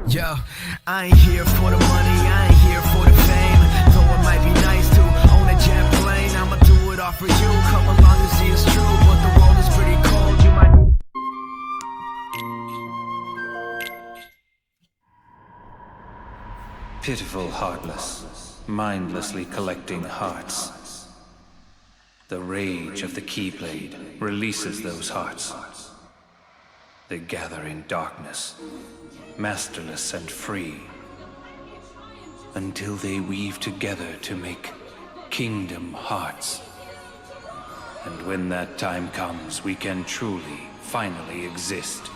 Yo, I ain't here for the money, I ain't here for the fame. Though it might be nice to own a jet plane, I'ma do it all for you. Come along and see it's true, but the world is pretty cold. You might. Pitiful heartless, mindlessly collecting hearts. The rage of the Keyblade releases those hearts. They gather in darkness, masterless and free, until they weave together to make kingdom hearts. And when that time comes, we can truly, finally exist.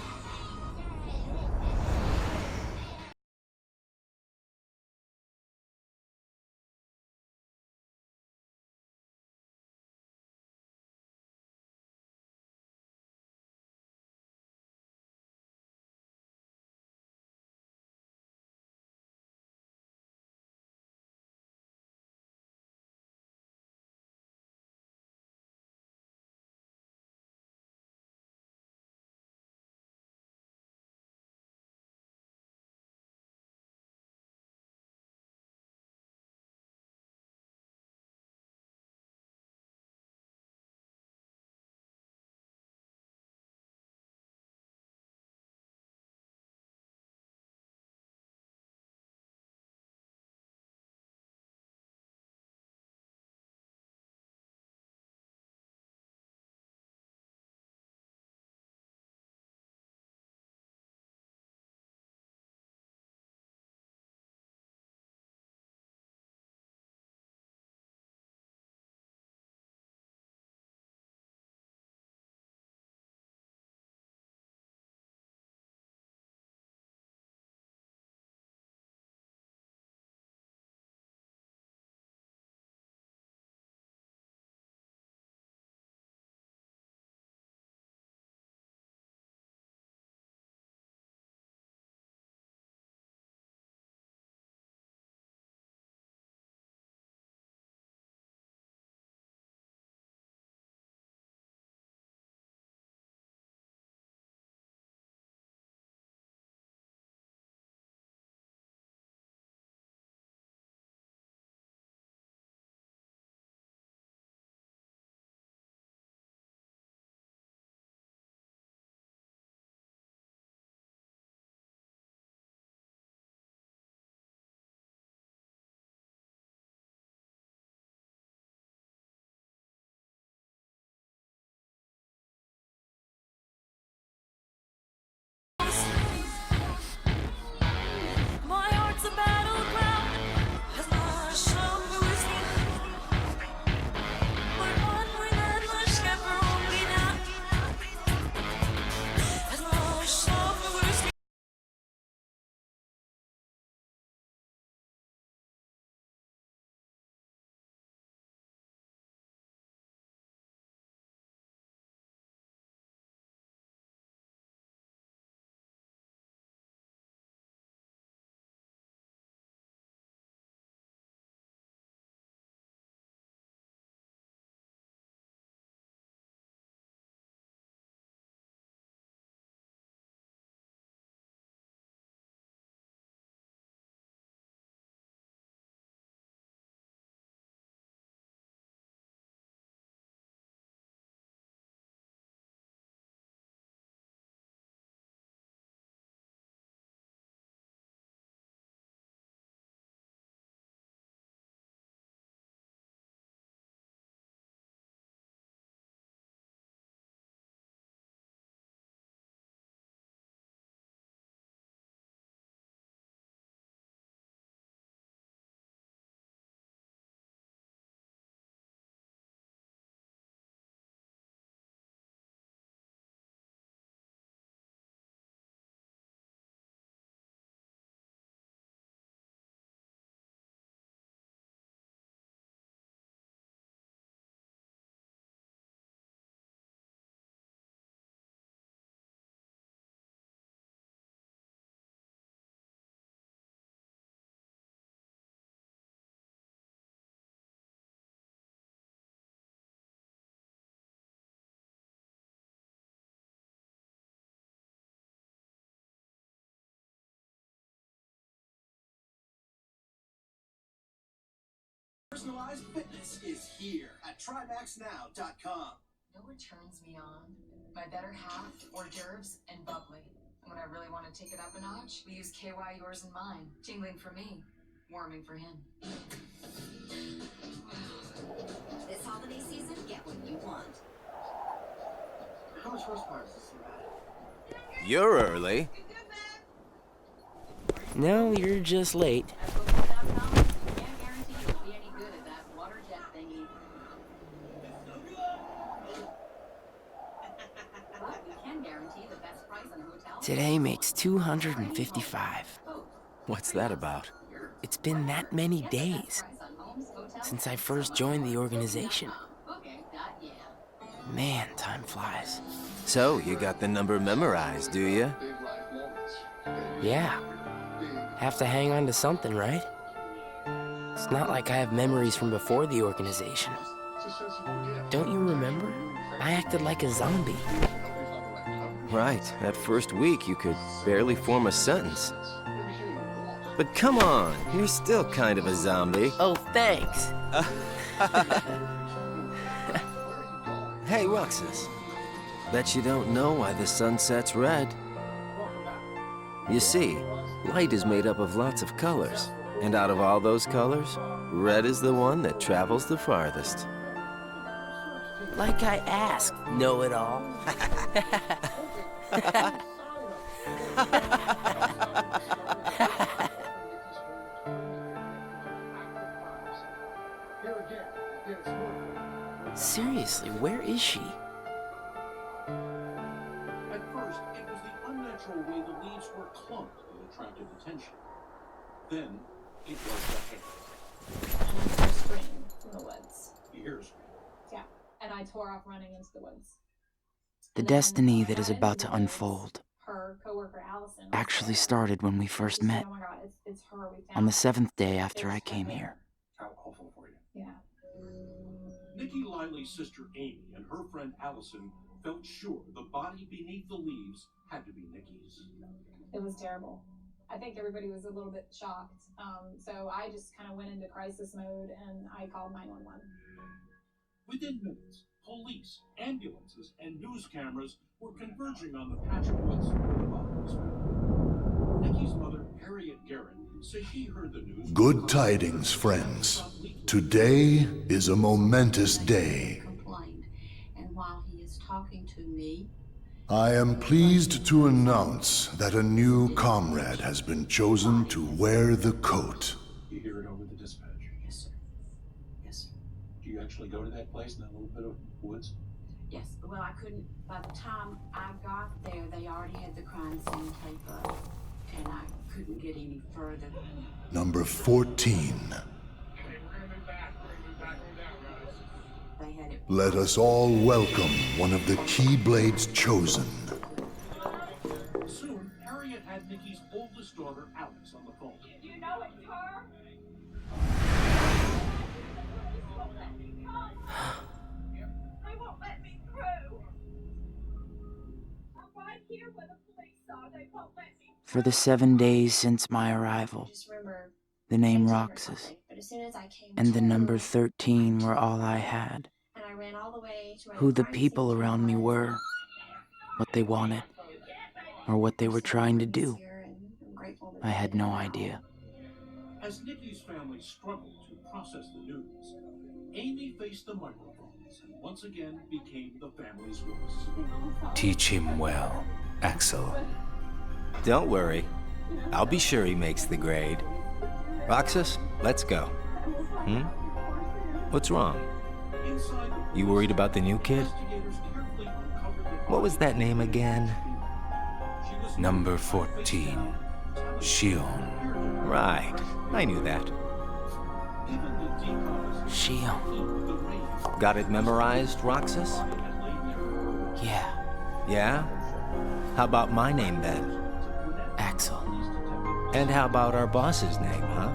Personalized fitness is here at TryMaxNow.com. You know what turns me on? My better half, hors d'oeuvres, and bubbly. When I really want to take it up a notch, we use KY yours and mine. Tingling for me, warming for him. This holiday season, get what you want. How much horsepower does this thing got? You're early. No, you're just late. Can't guarantee you'll be any good at that water jet thingy. But we can guarantee the best price on hotel. Today makes 255. What's that about? It's been that many days since I first joined the organization. Man, time flies. So, you got the number memorized, do you? Yeah. Have to hang on to something, right? It's not like I have memories from before the organization. Don't you remember? I acted like a zombie. Right, that first week you could barely form a sentence. But come on, you're still kind of a zombie. Oh, thanks. Hey, Roxas. Bet you don't know why the sun sets red. You see, light is made up of lots of colors. And out of all those colors, red is the one that travels the farthest. Like I asked, know-it-all. Seriously, where is she? At first, it was the unnatural way the leaves were clumped that attracted attention. Then, it was the hair. And I heard scream from the woods. You hear a scream. Yeah, and I tore off running into the woods. The And then destiny when I that is got about into to the woods, unfold her coworker Allison was actually there. started when we She first said, met, "Oh my God, it's her. We found on the her." 7th day after It's I came her. here. How awful for you. Yeah. Nikki Lively's sister Amy and her friend Allison felt sure the body beneath the leaves had to be Nikki's. It was terrible. I think everybody was a little bit shocked. So I just kind of went into crisis mode and I called 911. Within minutes, police, ambulances, and news cameras were converging on the patch of woods where the body was found. Nikki's mother, Harriet Garrett, says she heard the news. Good tidings, friends. Today is a momentous day. Complained. And while he is talking to me, I am pleased to announce that a new comrade has been chosen to wear the coat. You hear it over the dispatch. yes, sir. Yes, sir. Do you actually go to that place in that little bit of woods? Yes. Well, I couldn't. By the time I got there, they already had the crime scene tape up, and I couldn't get any further. Number 14. They had it. Let us all welcome one of the Keyblades chosen. Soon, Harriet had Nikki's oldest daughter, Alex, on the phone. You know it's her? They won't let me through. I'm right here where the police are. They won't let me. For the 7 days since my arrival, Just remember the name pictures or Roxas something, but as soon as I came and the to, number 13 were all I had. and I ran all the way to where Who the crime people scene around me was. were, what they wanted, or what they were trying to do, Here, and I'm grateful that I they had did no it. idea. As Nikki's family struggled to process the news, Amy faced the microphones and once again became the family's voice. Teach him well, Axel. Don't worry. I'll be sure he makes the grade. Roxas, let's go. What's wrong? Inside the You worried about the new kid? investigators carefully uncovered the What was that name again? She was Number 14, Shion. Right, I knew that. even the decomposition Shion. the rain Got it memorized, Roxas? had laid there. Yeah, Yeah? How about my name then? Axel. And how about our boss's name, huh?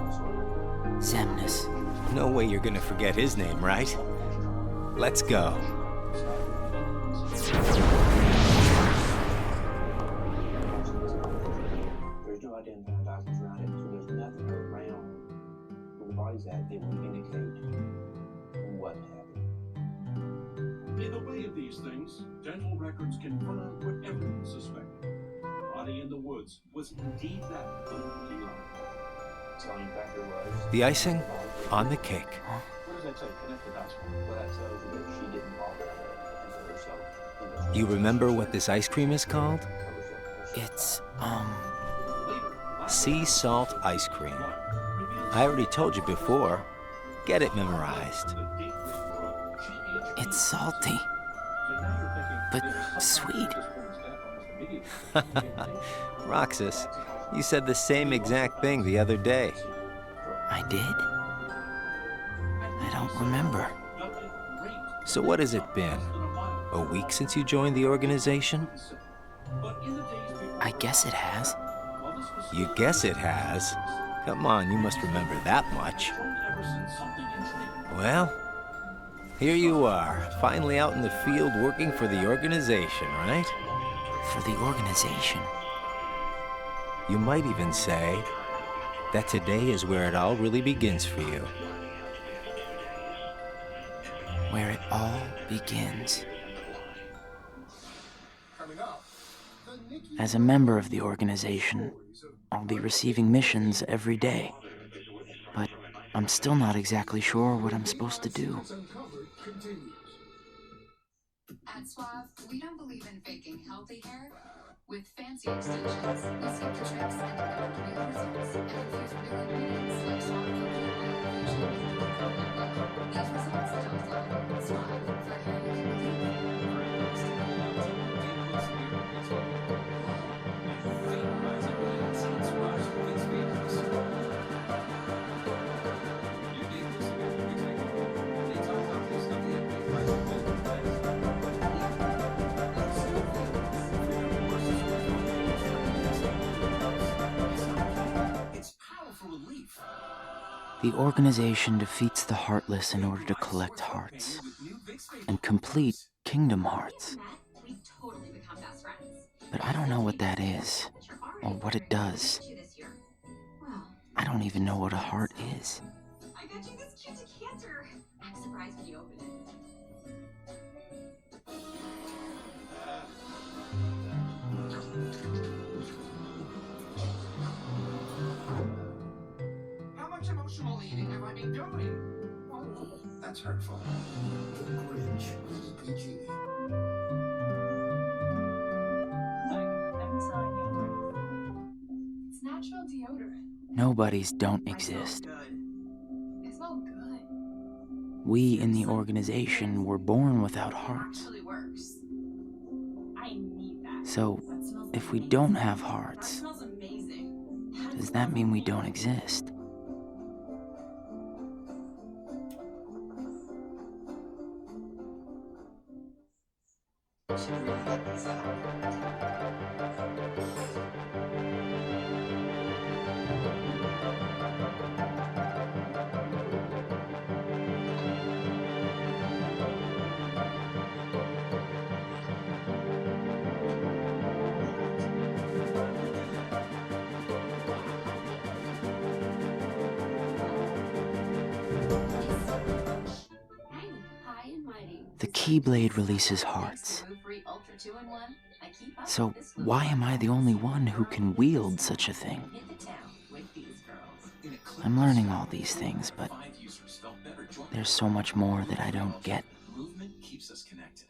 Zemnis. No way you're gonna forget his name, right? Let's go. There's no identifying documents around it, so there's nothing around the where the body's at, they will indicate what happened. In the way of these things, dental records confirm what everyone suspected. The body in the woods was indeed that of Nikki Lyle. Telling factor was The icing on the cake. what does that say? Connect the dots. Well, that tells you that she didn't bother to herself. You remember what this ice cream is called? It's, Sea salt ice cream. I already told you before. Get it memorized. it's salty, but sweet. Roxas, you said the same exact thing the other day. I did? I don't remember. So what has it been? A week since you joined the organization? I guess it has. You guess it has? Come on, you must remember that much. Well, here you are, finally out in the field working for the organization, right? For the organization. You might even say that today is where it all really begins for you. Where it all begins. As a member of the organization, I'll be receiving missions every day. But I'm still not exactly sure what I'm supposed to do. At Suave, we don't believe in faking healthy hair with fancy extensions. We skip the tricks and deliver real results and infuse real ingredients like Suave coconut oil. These results don't lie. Suave for hair you can believe. The organization defeats the heartless in order to collect hearts and complete Kingdom Hearts. But I don't know what that is or what it does. I don't even know what a heart is. I got you this cute decanter. I'm surprised when you open it. How much emotional eating have I been doing? Oh, that's hurtful. Grinch, PG. I'm telling you, it's natural deodorant. Nobodies don't exist. It smells good. We in the organization were born without hearts. Actually works. I need that. So, That smells if we amazing. don't have That hearts, smells amazing. does that mean we don't exist? The Keyblade releases hearts. So why am I the only one who can wield such a thing? I'm learning all these things, but there's so much more that I don't get. Movement keeps us connected.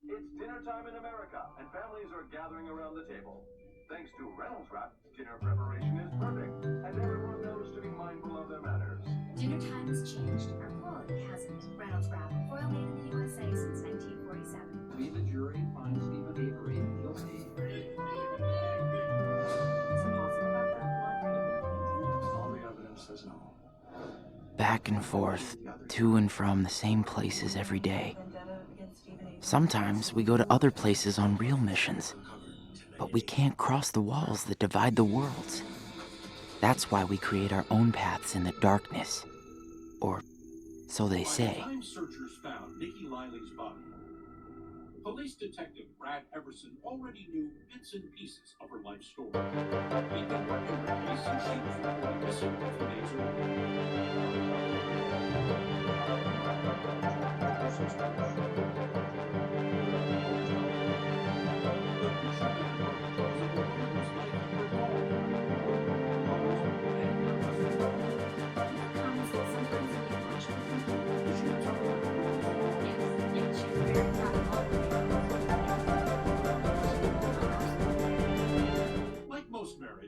It's dinner time in America, and families are gathering around the table. Thanks to Reynolds Wrap, dinner preparation is perfect, and everyone knows to be mindful of their manners. Dinner time has changed. Our quality hasn't. Reynolds Wrap, foil made in the USA since 1947. We, the jury, find Stephen Avery guilty. Is it possible that that blood might have been tainted? All the evidence says no. Back and forth, to and from the same places every day. Sometimes we go to other places on real missions, but we can't cross the walls that divide the worlds. That's why we create our own paths in the darkness. Or so they say. By the time searchers found Nikki Liley's body, police detective Brad Everson already knew bits and pieces of her life story. He'd been working her case since she was reported missing a few days earlier.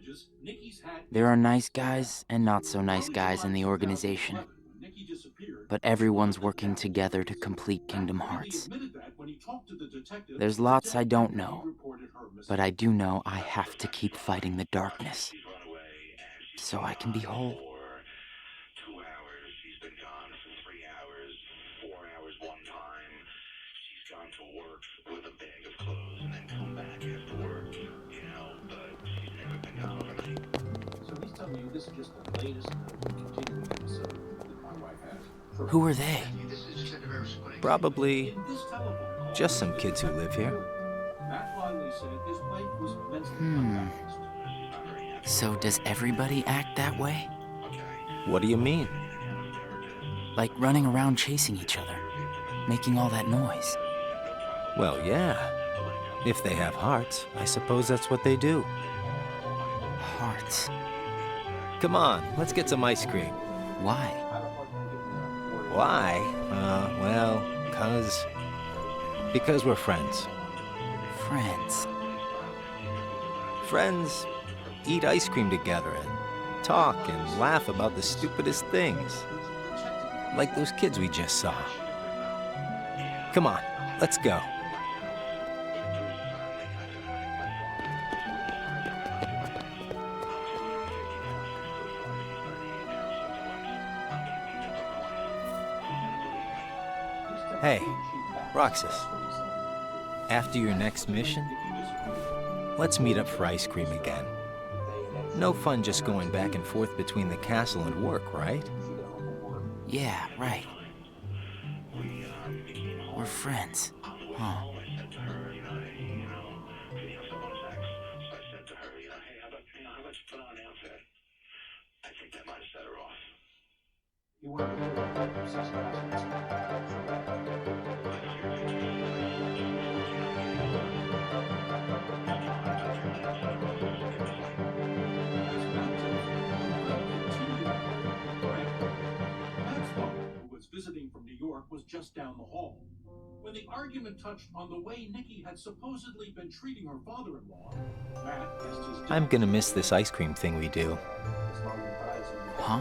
messages, Nikki's had There are nice guys and not so nice guys in the organization, when Nikki disappeared. but everyone's working together to complete Kingdom Hearts. Admitted that when he talked to the detective, There's lots I don't he know, reported her missing. but I do know I have to keep fighting the darkness so I can be whole. 2 hours, she's been gone for 3 hours, 4 hours one time. She's gone to work with a bag of clothes and then come back after work, you know, but she's never been gone overnight. So he's telling you this is just the latest continuing episode that my wife has. Who are they? Probably just some kids who live here. Matt Lively said his wife was mentally unbalanced. So does everybody act that way? What do you mean? Like running around chasing each other, making all that noise. Well, yeah. If they have hearts, I suppose that's what they do. Hearts. Come on, let's get some ice cream. Why? Why? Well, because we're friends. Friends. Friends eat ice cream together and talk and laugh about the stupidest things. Like those kids we just saw. Come on, let's go. Hey, Roxas. After your next mission, let's meet up for ice cream again. No fun just going back and forth between the castle and work, right? Yeah, right. We're friends, huh? Visiting from New York was just down the hall. When the argument touched on the way Nikki had supposedly been treating her father-in-law, Matt guessed his... I'm gonna miss this ice cream thing we do. Huh?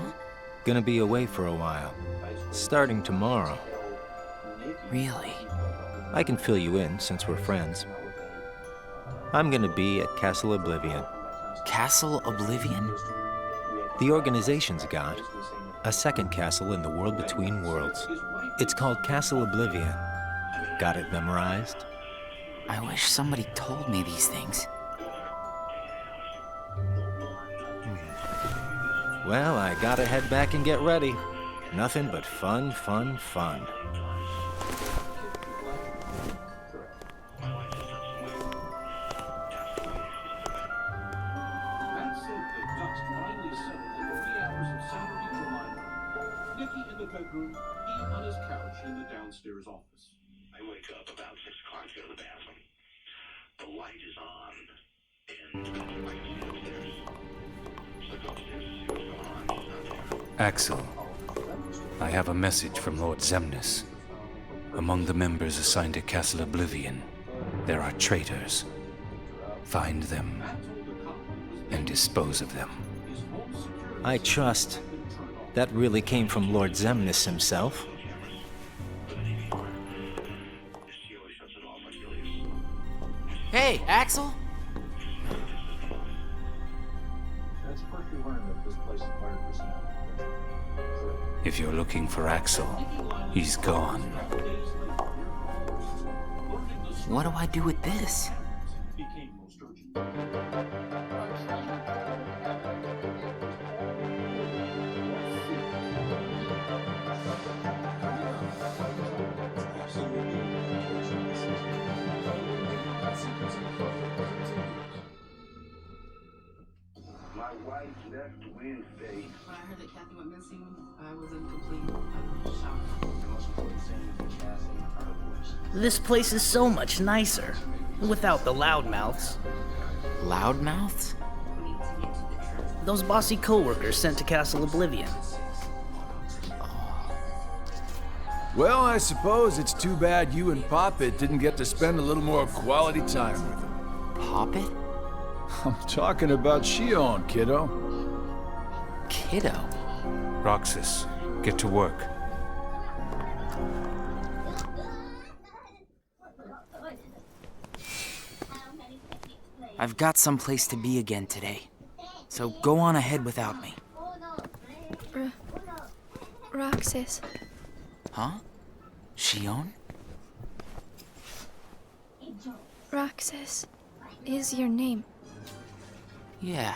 Gonna be away for a while. Starting tomorrow. Really? I can fill you in since we're friends. I'm gonna be at Castle Oblivion. Castle Oblivion? The organization's got a second castle in the world between worlds. It's called Castle Oblivion. Got it memorized? I wish somebody told me these things. Well, I gotta head back and get ready. Nothing but fun, fun, fun. Bedroom, he on his couch in the downstairs office. I wake up about 6 o'clock to go to the bathroom. The light is on, and the bedroom I can see upstairs. So I go upstairs to see what's going on. He's not there. Axel, I have a message from Lord Zemnis. Among the members assigned to Castle Oblivion, there are traitors. Find them and dispose of them. I trust. That really came from Lord Zemnis himself. Hey, Axel? If you're looking for Axel, he's gone. What do I do with this? My wife left Wednesday. When I heard that Kathy went missing, I was in complete shock. The most important thing with the castle are her voice. This place is so much nicer. Without the loudmouths. Loudmouths? Those bossy co-workers sent to Castle Oblivion. Well, I suppose it's too bad you and Poppet didn't get to spend a little more quality time with them. Poppet? I'm talking about Shion, kiddo. Kiddo? Roxas, get to work. I've got someplace to be again today, so go on ahead without me. Roxas. Huh? Shion? Roxas is your name. Yeah.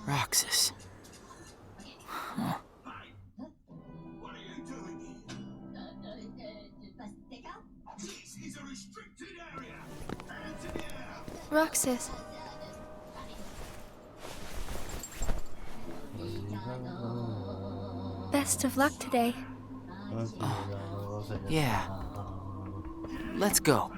Roxas. Huh. Roxas. Best of luck today. Yeah. Let's go.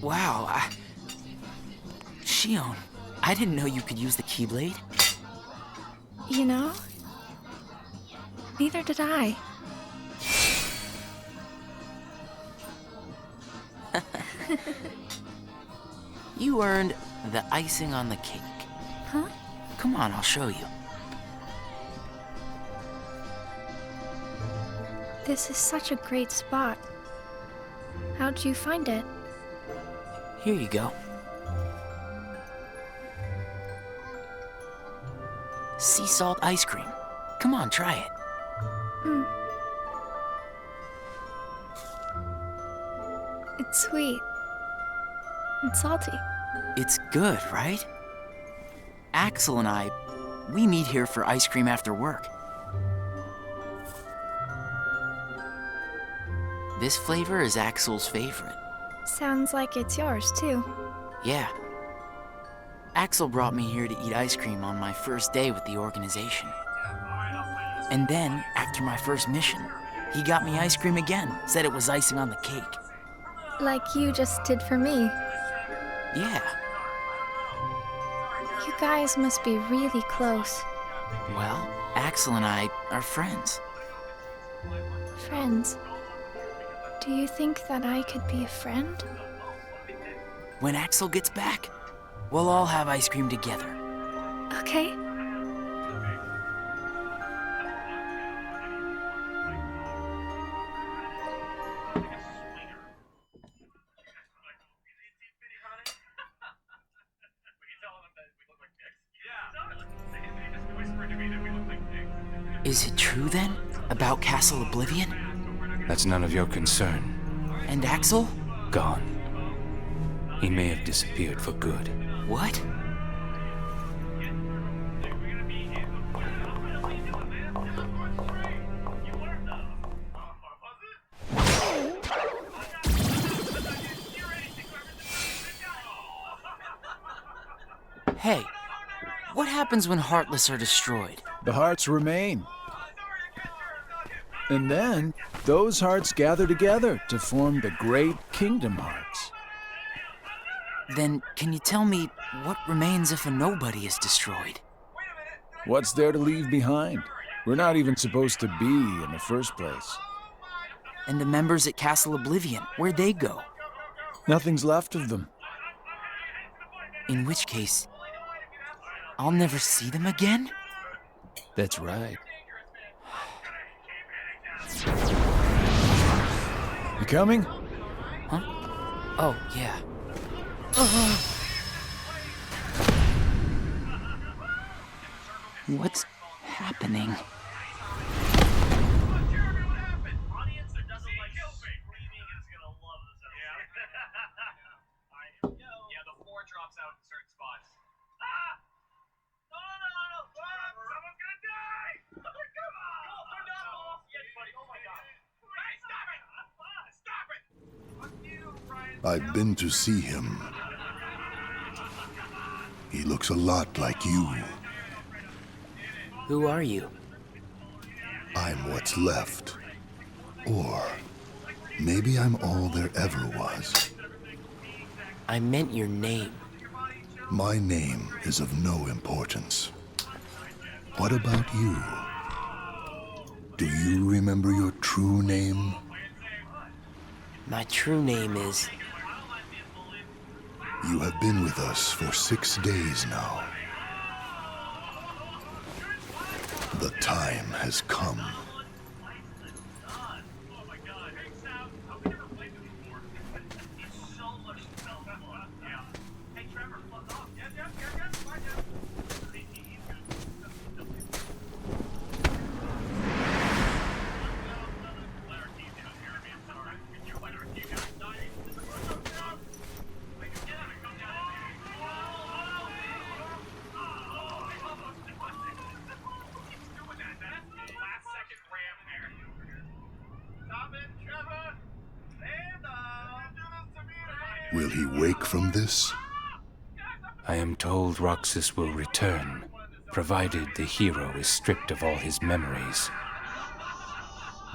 Wow, Shion, I didn't know you could use the Keyblade. You know? Neither did I. You earned the icing on the cake. Huh? Come on, I'll show you. This is such a great spot. How'd you find it? Here you go. Sea salt ice cream. Come on, try it. It's sweet. And salty. It's good, right? Axel and I, we meet here for ice cream after work. This flavor is Axel's favorite. Sounds like it's yours, too. Yeah. Axel brought me here to eat ice cream on my first day with the organization. And then, after my first mission, he got me ice cream again, said it was icing on the cake. Like you just did for me. Yeah. You guys must be really close. Well, Axel and I are friends. Friends. Do you think that I could be a friend? When Axel gets back, we'll all have ice cream together. Okay. Is it true then? About Castle Oblivion? That's none of your concern. And Axel? Gone. He may have disappeared for good. What? Hey, what happens when Heartless are destroyed? The hearts remain. And then, those hearts gather together to form the great Kingdom Hearts. Then, can you tell me what remains if a nobody is destroyed? What's there to leave behind? We're not even supposed to be in the first place. And the members at Castle Oblivion, where'd they go? Nothing's left of them. In which case, I'll never see them again? That's right. You coming? Huh? Oh, yeah. What's happening? I've been to see him. He looks a lot like you. Who are you? I'm what's left. Or maybe I'm all there ever was. I meant your name. My name is of no importance. What about you? Do you remember your true name? My true name is... You have been with us for 6 days now. The time has come. Will he wake from this? I am told Roxas will return, provided the hero is stripped of all his memories.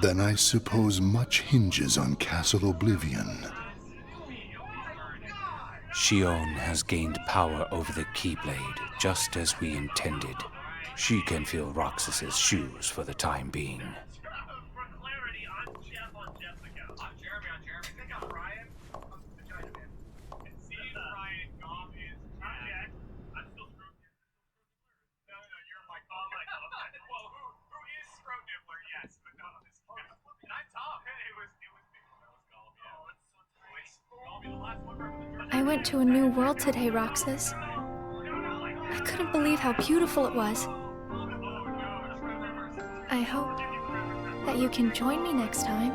Then I suppose much hinges on Castle Oblivion. Shion has gained power over the Keyblade, just as we intended. She can fill Roxas's shoes for the time being. I went to a new world today, Roxas. I couldn't believe how beautiful it was. I hope that you can join me next time.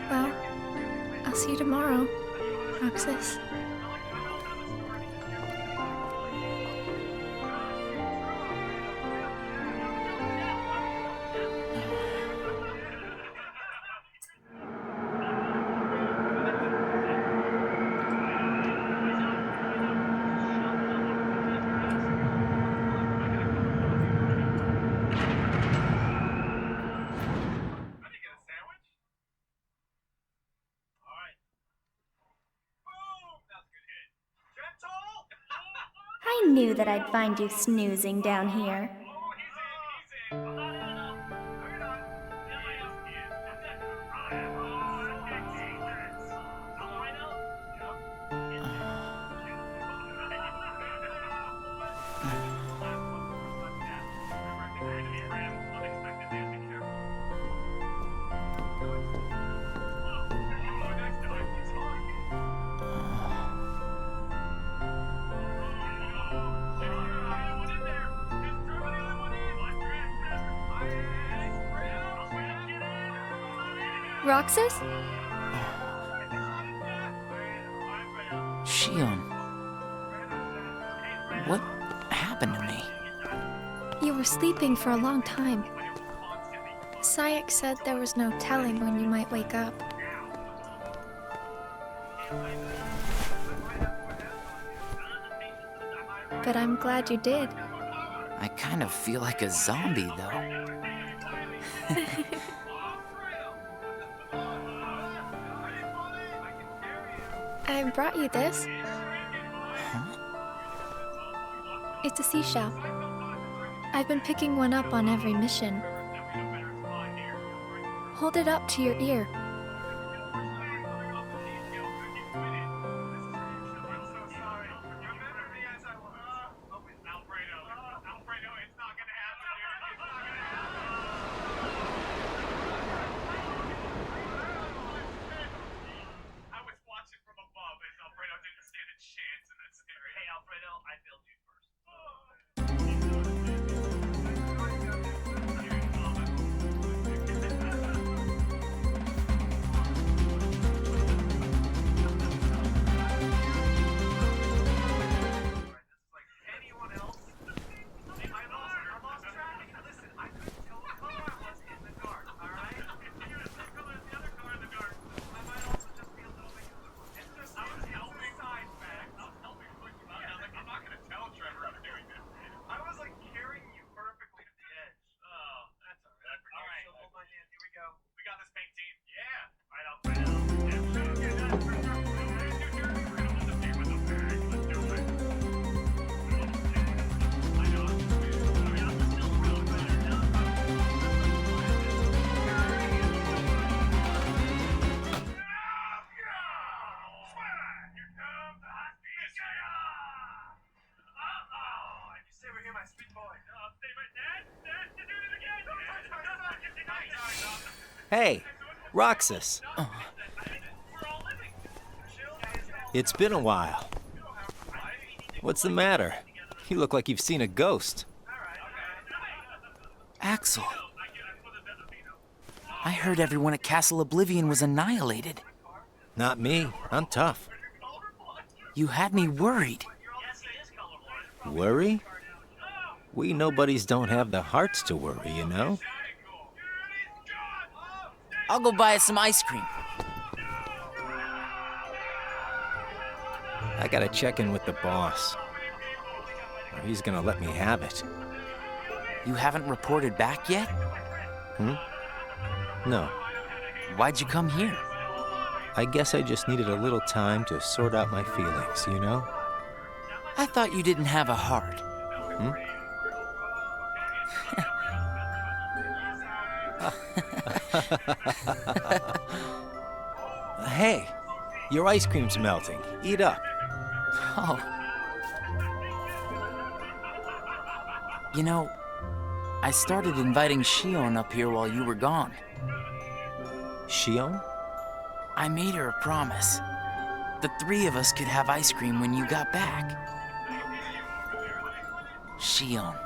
Well, I'll see you tomorrow, Roxas. I knew that I'd find you snoozing down here. Roxas? Shion. What happened to me? You were sleeping for a long time. Sayek said there was no telling when you might wake up. But I'm glad you did. I kind of feel like a zombie, though. I brought you this. Huh? It's a seashell. I've been picking one up on every mission. Hold it up to your ear. Hey, Roxas. It's been a while. What's the matter? You look like you've seen a ghost. Axel. I heard everyone at Castle Oblivion was annihilated. Not me. I'm tough. You had me worried. Worry? We nobodies don't have the hearts to worry, you know? I'll go buy us some ice cream. I gotta check in with the boss. Or he's gonna let me have it. You haven't reported back yet? No. Why'd you come here? I guess I just needed a little time to sort out my feelings, you know? I thought you didn't have a heart. Hey, your ice cream's melting. Eat up. Oh. You know, I started inviting Shion up here while you were gone. Shion? I made her a promise. The three of us could have ice cream when you got back. Shion.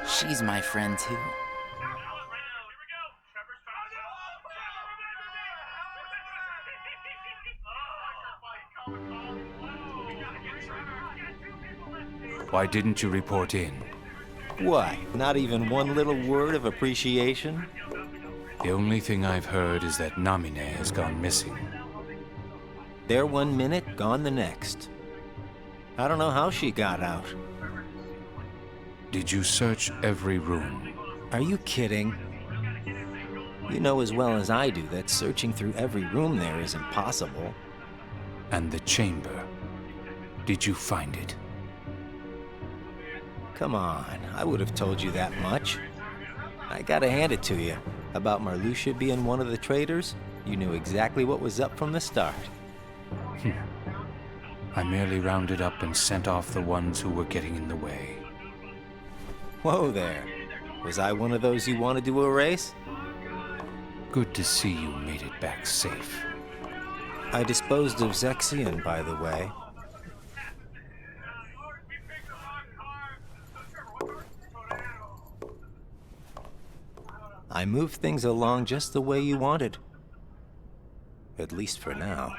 She's my friend too. Why didn't you report in? What? Not even one little word of appreciation? The only thing I've heard is that Namine has gone missing. There 1 minute, gone the next. I don't know how she got out. Did you search every room? Are you kidding? You know as well as I do that searching through every room there is impossible. And the chamber? Did you find it? Come on, I would have told you that much. I gotta hand it to you. About Marluxia being one of the traitors, you knew exactly what was up from the start. I merely rounded up and sent off the ones who were getting in the way. Whoa there. Was I one of those you wanted to erase? Good to see you made it back safe. I disposed of Zexion, by the way. I moved things along just the way you wanted. At least for now.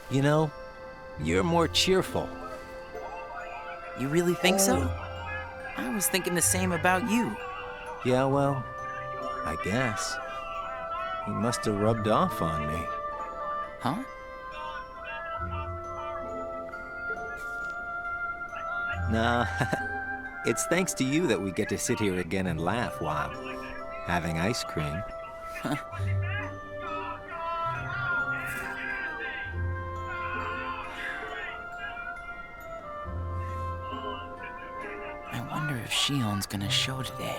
You know, you're more cheerful. You really think so? I was thinking the same about you. Yeah, well, I guess. He must have rubbed off on me. Huh? Nah, it's thanks to you that we get to sit here again and laugh while having ice cream. I wonder if Shion's gonna show today. I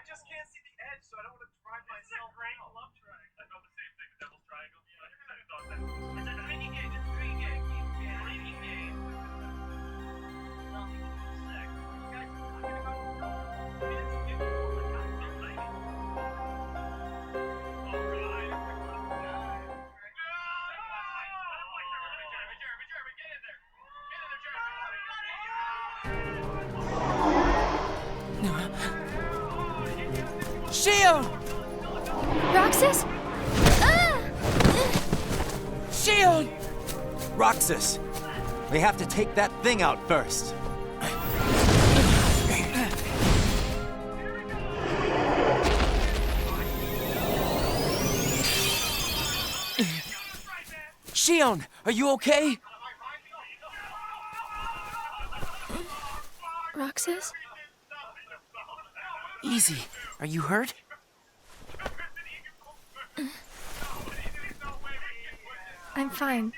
just can't see the edge, so I don't want to drive myself out. Love triangle. I thought the same thing, the devil's triangle. I thought that. It's a drinking game. It's a drinking game. Yeah, drinking game. Nothing but sex. Guys, I'm gonna go. Shion! Roxas? Ah! Shion! Roxas! We have to take that thing out first. Shion, are you okay? Roxas? Easy. Are you hurt? I'm fine.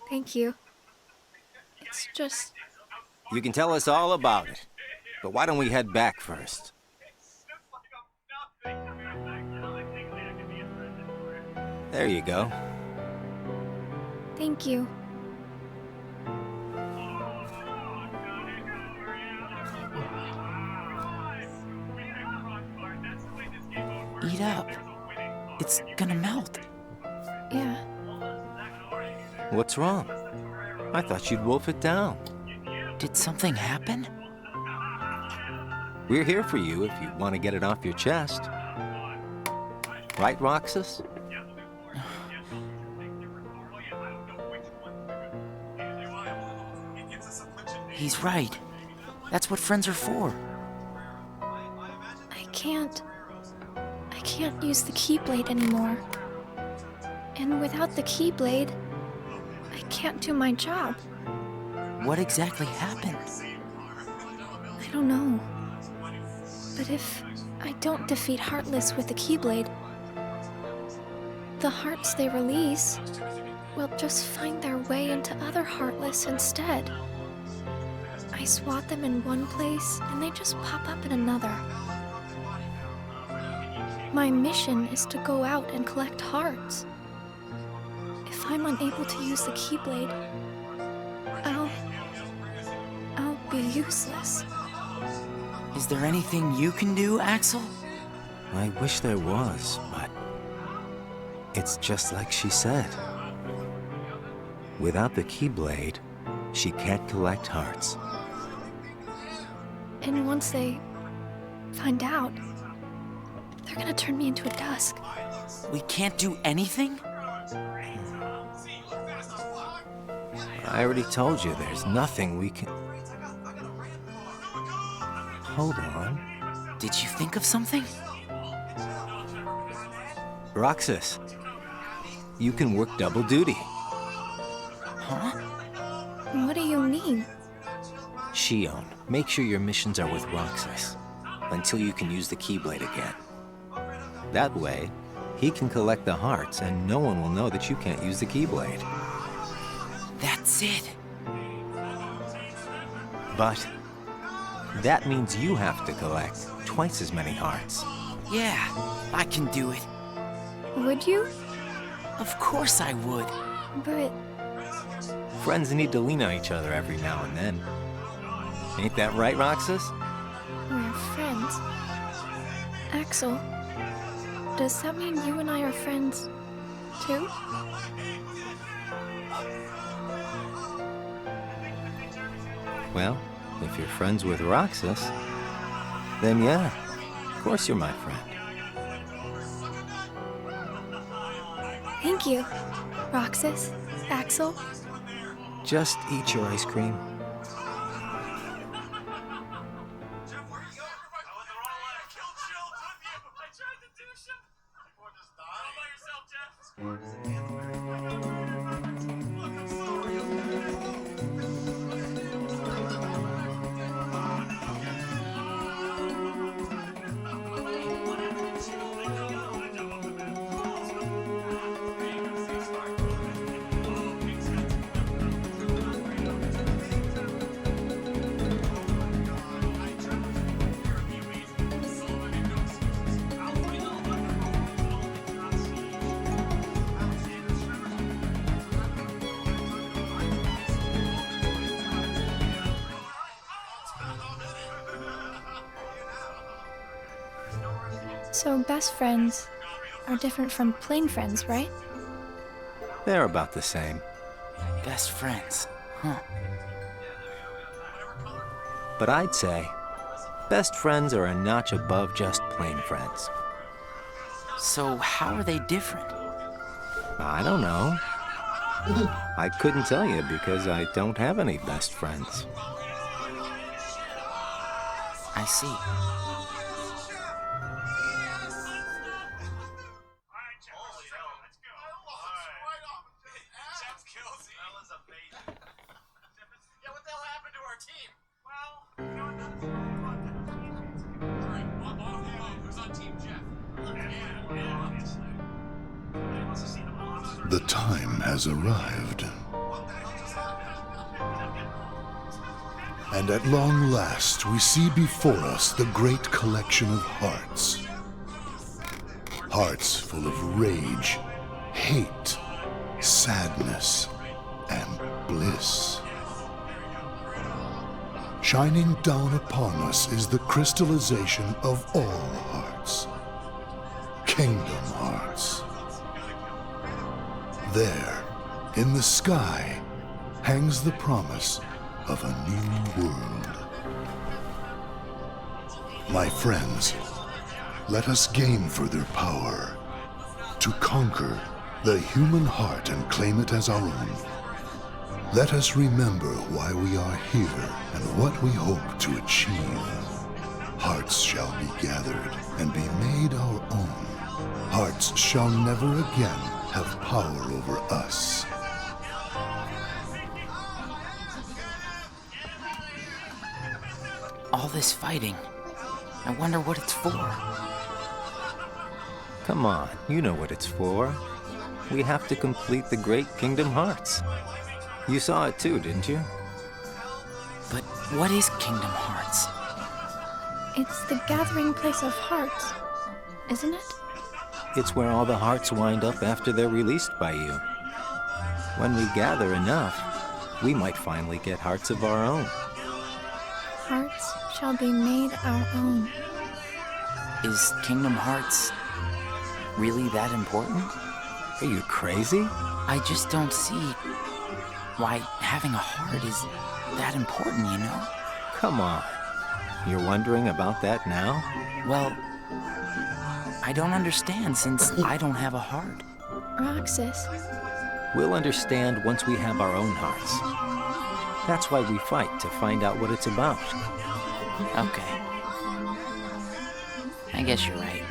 Thank you. It's just... You can tell us all about it. But why don't we head back first? There you go. Thank you. Eat up. It's gonna melt. Yeah. What's wrong? I thought you'd wolf it down. Did something happen? We're here for you if you want to get it off your chest. Right, Roxas? He's right. That's what friends are for. I can't use the Keyblade anymore. And without the Keyblade, I can't do my job. What exactly happened? I don't know. But if I don't defeat Heartless with the Keyblade, the hearts they release will just find their way into other Heartless instead. I swat them in one place, and they just pop up in another. My mission is to go out and collect hearts. If I'm unable to use the Keyblade, I'll be useless. Is there anything you can do, Axel? I wish there was, but it's just like she said. Without the Keyblade, she can't collect hearts. And once they find out, they're gonna turn me into a Dusk. We can't do anything? I already told you there's nothing we can... Hold on. Did you think of something? Roxas, you can work double duty. Huh? What do you mean? Shion, make sure your missions are with Roxas until you can use the Keyblade again. That way, he can collect the hearts and no one will know that you can't use the Keyblade. That's it. But that means you have to collect twice as many hearts. Yeah, I can do it. Would you? Of course I would. But... Friends need to lean on each other every now and then. Ain't that right, Roxas? We're friends. Axel, does that mean you and I are friends, too? Well, if you're friends with Roxas, then yeah, of course you're my friend. Thank you, Roxas, Axel. Just eat your ice cream. So best friends are different from plain friends, right? They're about the same. Best friends, huh? But I'd say best friends are a notch above just plain friends. So how are they different? I don't know. I couldn't tell you because I don't have any best friends. I see. The time has arrived. And at long last, we see before us the great collection of hearts. Hearts full of rage, hate, sadness, and bliss. Shining down upon us is the crystallization of all hearts. Kingdom Hearts. There, in the sky, hangs the promise of a new world. My friends, let us gain further power to conquer the human heart and claim it as our own. Let us remember why we are here and what we hope to achieve. Hearts shall be gathered and be made our own. Hearts shall never again have power over us. All this fighting. I wonder what it's for. Come on, you know what it's for. We have to complete the Great Kingdom Hearts. You saw it too, didn't you? But what is Kingdom Hearts? It's the gathering place of hearts, isn't it? It's where all the hearts wind up after they're released by you. When we gather enough, we might finally get hearts of our own. Hearts shall be made our own. Is Kingdom Hearts really that important? Are you crazy? I just don't see why having a heart is that important, you know? Come on. You're wondering about that now? Well, I don't understand since I don't have a heart. Roxas. We'll understand once we have our own hearts. That's why we fight, to find out what it's about. Okay. I guess you're right.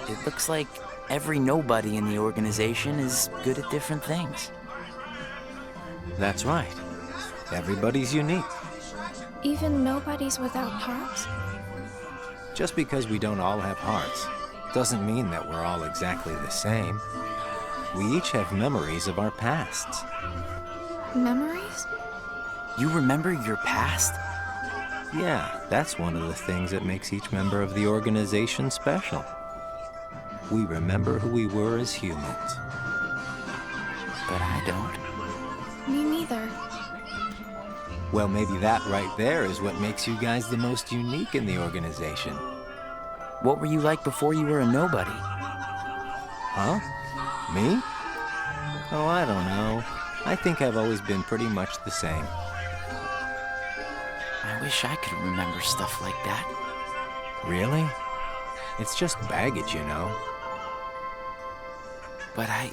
It looks like every nobody in the organization is good at different things. That's right. Everybody's unique. Even nobodies without hearts? Just because we don't all have hearts doesn't mean that we're all exactly the same. We each have memories of our pasts. Memories? You remember your past? Yeah, that's one of the things that makes each member of the organization special. We remember who we were as humans. But I don't. Me neither. Well, maybe that right there is what makes you guys the most unique in the organization. What were you like before you were a nobody? Huh? Me? Oh, I don't know. I think I've always been pretty much the same. I wish I could remember stuff like that. Really? It's just baggage, you know. But I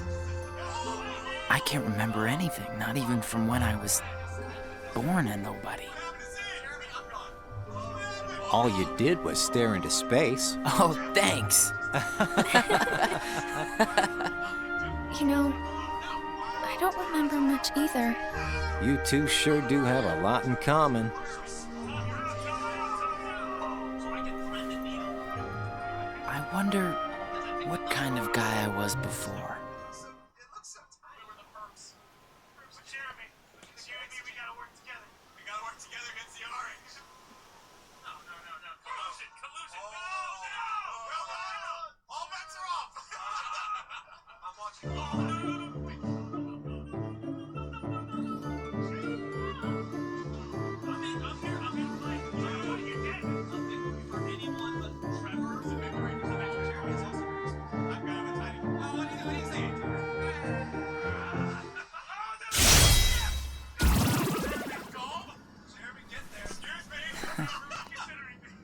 can't remember anything, not even from when I was born a nobody. All you did was stare into space. Oh, thanks. You know, I don't remember much either. You two sure do have a lot in common. I wonder what kind of guy I was before.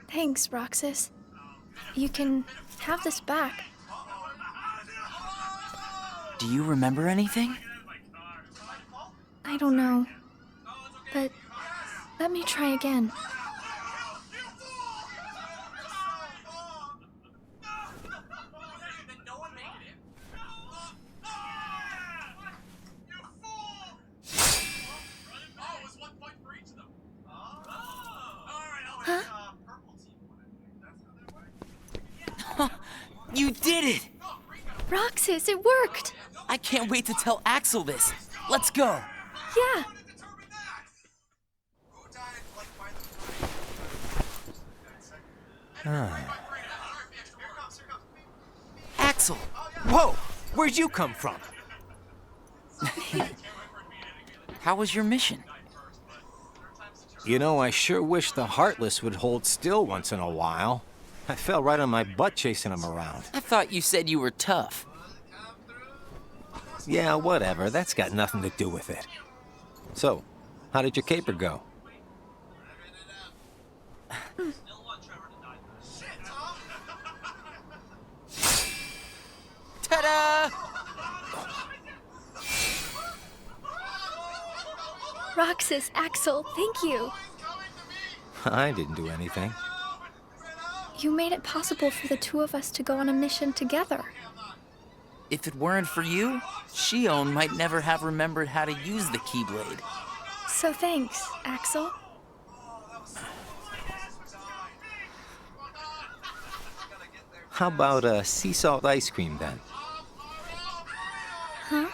Thanks, Roxas. You can have this back. Do you remember anything? I don't know. But let me try again. You did it! Roxas, it worked! I can't wait to tell Axel this. Let's go. Yeah. Axel! Whoa! Where'd you come from? How was your mission? You know, I sure wish the Heartless would hold still once in a while. I fell right on my butt chasing them around. I thought you said you were tough. Yeah, whatever. That's got nothing to do with it. So, how did your caper go? Ta-da! Roxas, Axel, thank you. I didn't do anything. You made it possible for the two of us to go on a mission together. If it weren't for you, Shion might never have remembered how to use the Keyblade. So thanks, Axel. How about sea salt ice cream then? Huh?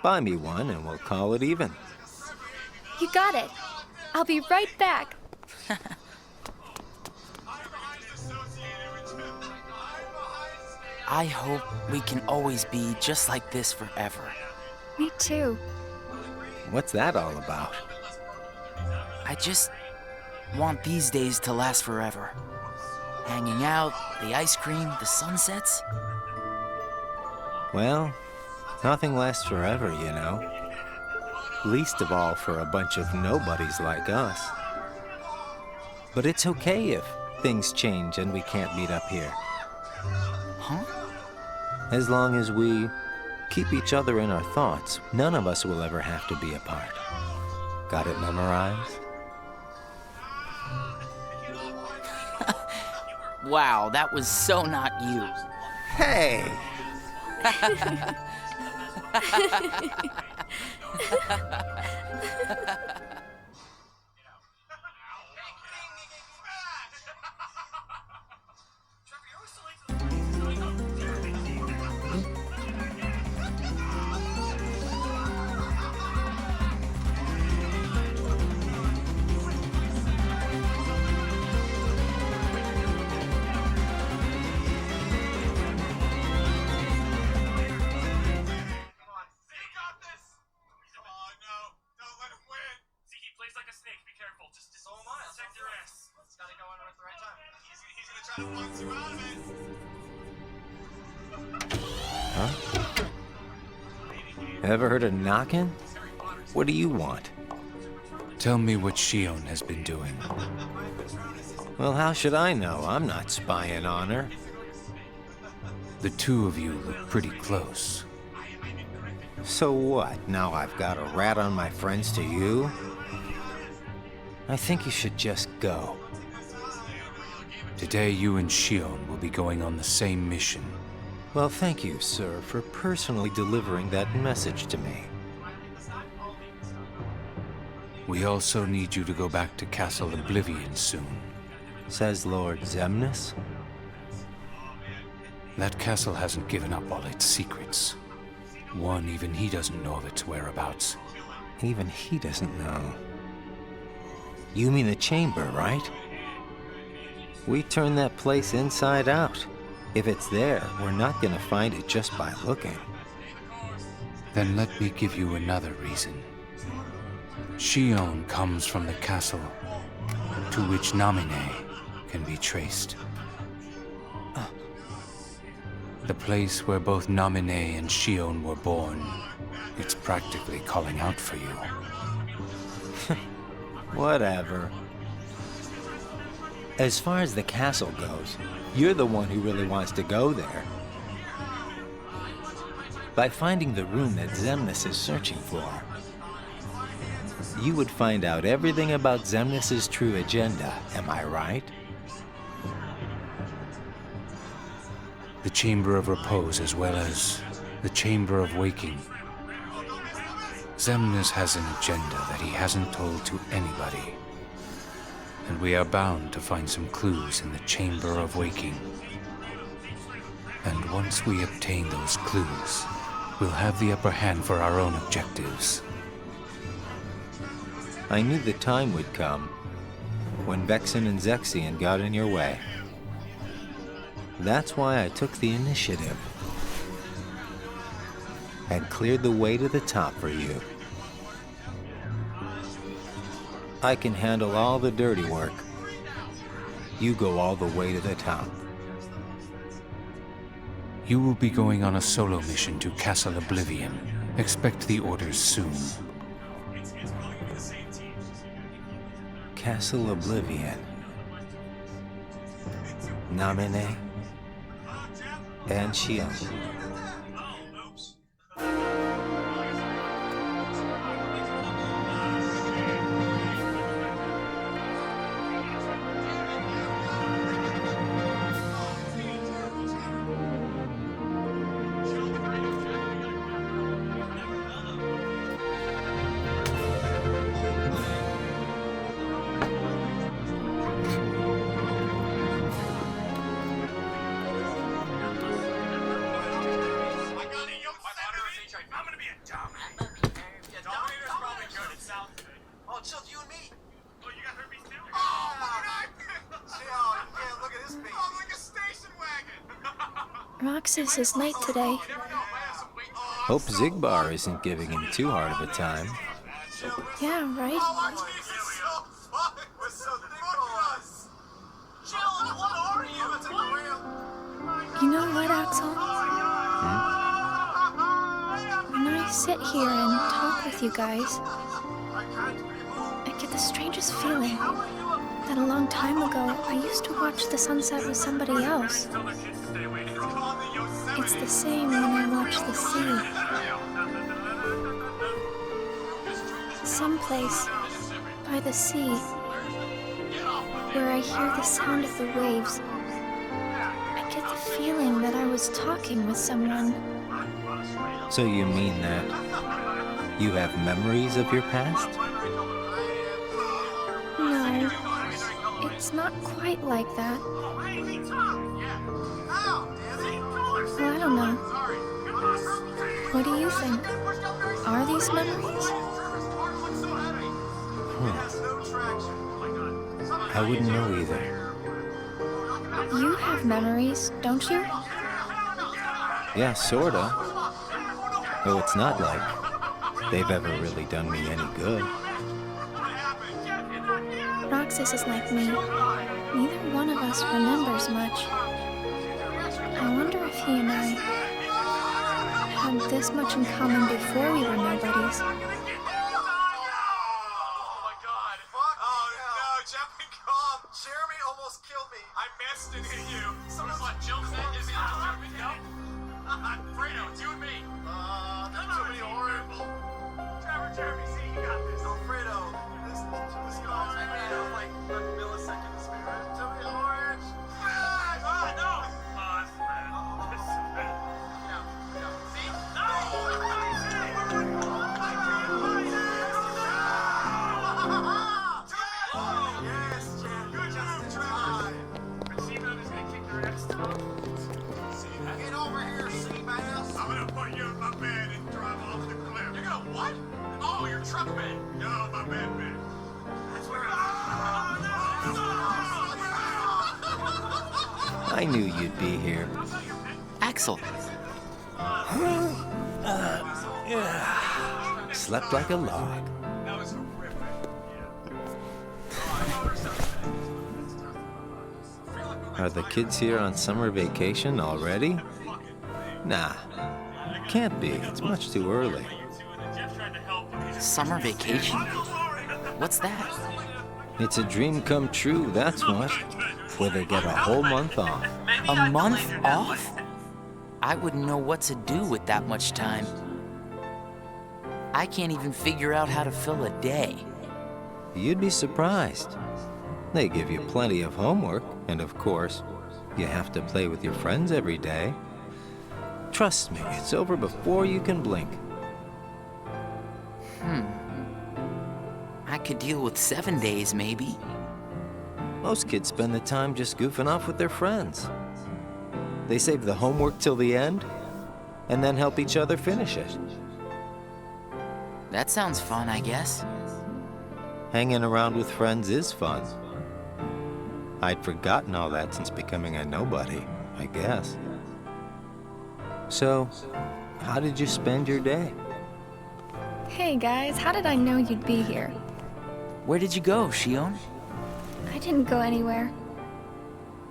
Buy me one and we'll call it even. You got it. I'll be right back. I hope we can always be just like this forever. Me too. What's that all about? I just want these days to last forever. Hanging out, the ice cream, the sunsets. Well, nothing lasts forever, you know. Least of all for a bunch of nobodies like us. But it's okay if things change and we can't meet up here. Huh? As long as we keep each other in our thoughts, none of us will ever have to be apart. Got it memorized? Wow, that was so not you. Hey! Huh? Ever heard of knocking? What do you want? Tell me what Shion has been doing. Well, how should I know? I'm not spying on her. The two of you look pretty close. So what? Now I've got a rat on my friends to you? I think you should just go. Today you and Shion will be going on the same mission. Well, thank you, sir, for personally delivering that message to me. We also need you to go back to Castle Oblivion soon. Says Lord Xemnas? That castle hasn't given up all its secrets. One, even he doesn't know of its whereabouts. Even he doesn't know. You mean the chamber, right? We turned that place inside out. If it's there, we're not gonna find it just by looking. Then let me give you another reason. Shion comes from the castle to which Namine can be traced. The place where both Namine and Shion were born. It's practically calling out for you. Whatever. As far as the castle goes, you're the one who really wants to go there. By finding the room that Xemnas is searching for, you would find out everything about Xemnas' true agenda, am I right? The Chamber of Repose as well as the Chamber of Waking. Xemnas has an agenda that he hasn't told to anybody. And we are bound to find some clues in the Chamber of Waking. And once we obtain those clues, we'll have the upper hand for our own objectives. I knew the time would come when Vexen and Zexion got in your way. That's why I took the initiative and cleared the way to the top for you. I can handle all the dirty work. You go all the way to the top. You will be going on a solo mission to Castle Oblivion. Expect the orders soon. Castle Oblivion. Namine and Xion. Roxas is late today. Hope Zigbar isn't giving him too hard of a time. Yeah, right? You know what, Axel? When I sit here and talk with you guys, I get the strangest feeling that a long time ago I used to watch the sunset with somebody else. It's the same when I watch the sea. Someplace by the sea, where I hear the sound of the waves, I get the feeling that I was talking with someone. So you mean that you have memories of your past? No, it's not quite like that. Well, I don't know. What do you think? Are these memories? I wouldn't know either. You have memories, don't you? Yeah, sorta. Though it's not like they've ever really done me any good. Roxas is like me. Neither one of us remembers much. I wonder if he and I had this much in common before we were nobodies. I knew you'd be here. Axel. Slept like a log. Are the kids here on summer vacation already? Nah, can't be. It's much too early. Summer vacation? What's that? It's a dream come true, that's what. Where they get a whole month off. A month off? I wouldn't know what to do with that much time. I can't even figure out how to fill a day. You'd be surprised. They give you plenty of homework, and of course, you have to play with your friends every day. Trust me, it's over before you can blink. I could deal with 7 days, maybe. Most kids spend the time just goofing off with their friends. They save the homework till the end, and then help each other finish it. That sounds fun, I guess. Hanging around with friends is fun. I'd forgotten all that since becoming a nobody, I guess. So, how did you spend your day? Hey guys, how did I know you'd be here? Where did you go, Shion? I didn't go anywhere.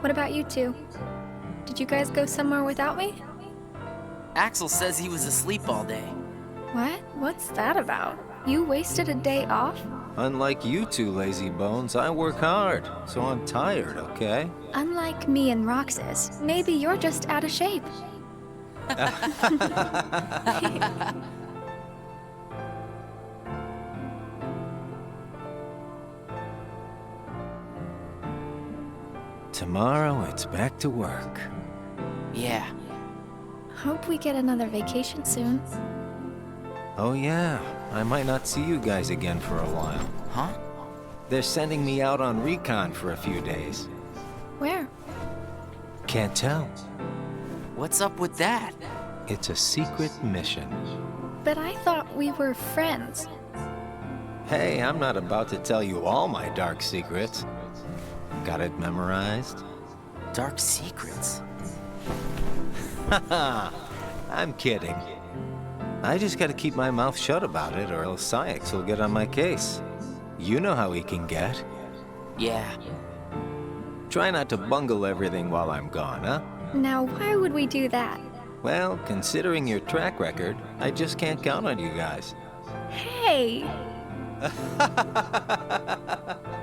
What about you two? Did you guys go somewhere without me? Axel says he was asleep all day. What? What's that about? You wasted a day off? Unlike you two lazy bones, I work hard, so I'm tired, okay? Unlike me and Roxas, maybe you're just out of shape. Tomorrow, it's back to work. Yeah. Hope we get another vacation soon. Oh yeah, I might not see you guys again for a while. Huh? They're sending me out on recon for a few days. Where? Can't tell. What's up with that? It's a secret mission. But I thought we were friends. Hey, I'm not about to tell you all my dark secrets. Got it memorized? Dark secrets? Haha, I'm kidding. I just gotta keep my mouth shut about it, or else Sykes will get on my case. You know how he can get. Yeah. Try not to bungle everything while I'm gone, huh? Now, why would we do that? Well, considering your track record, I just can't count on you guys. Hey!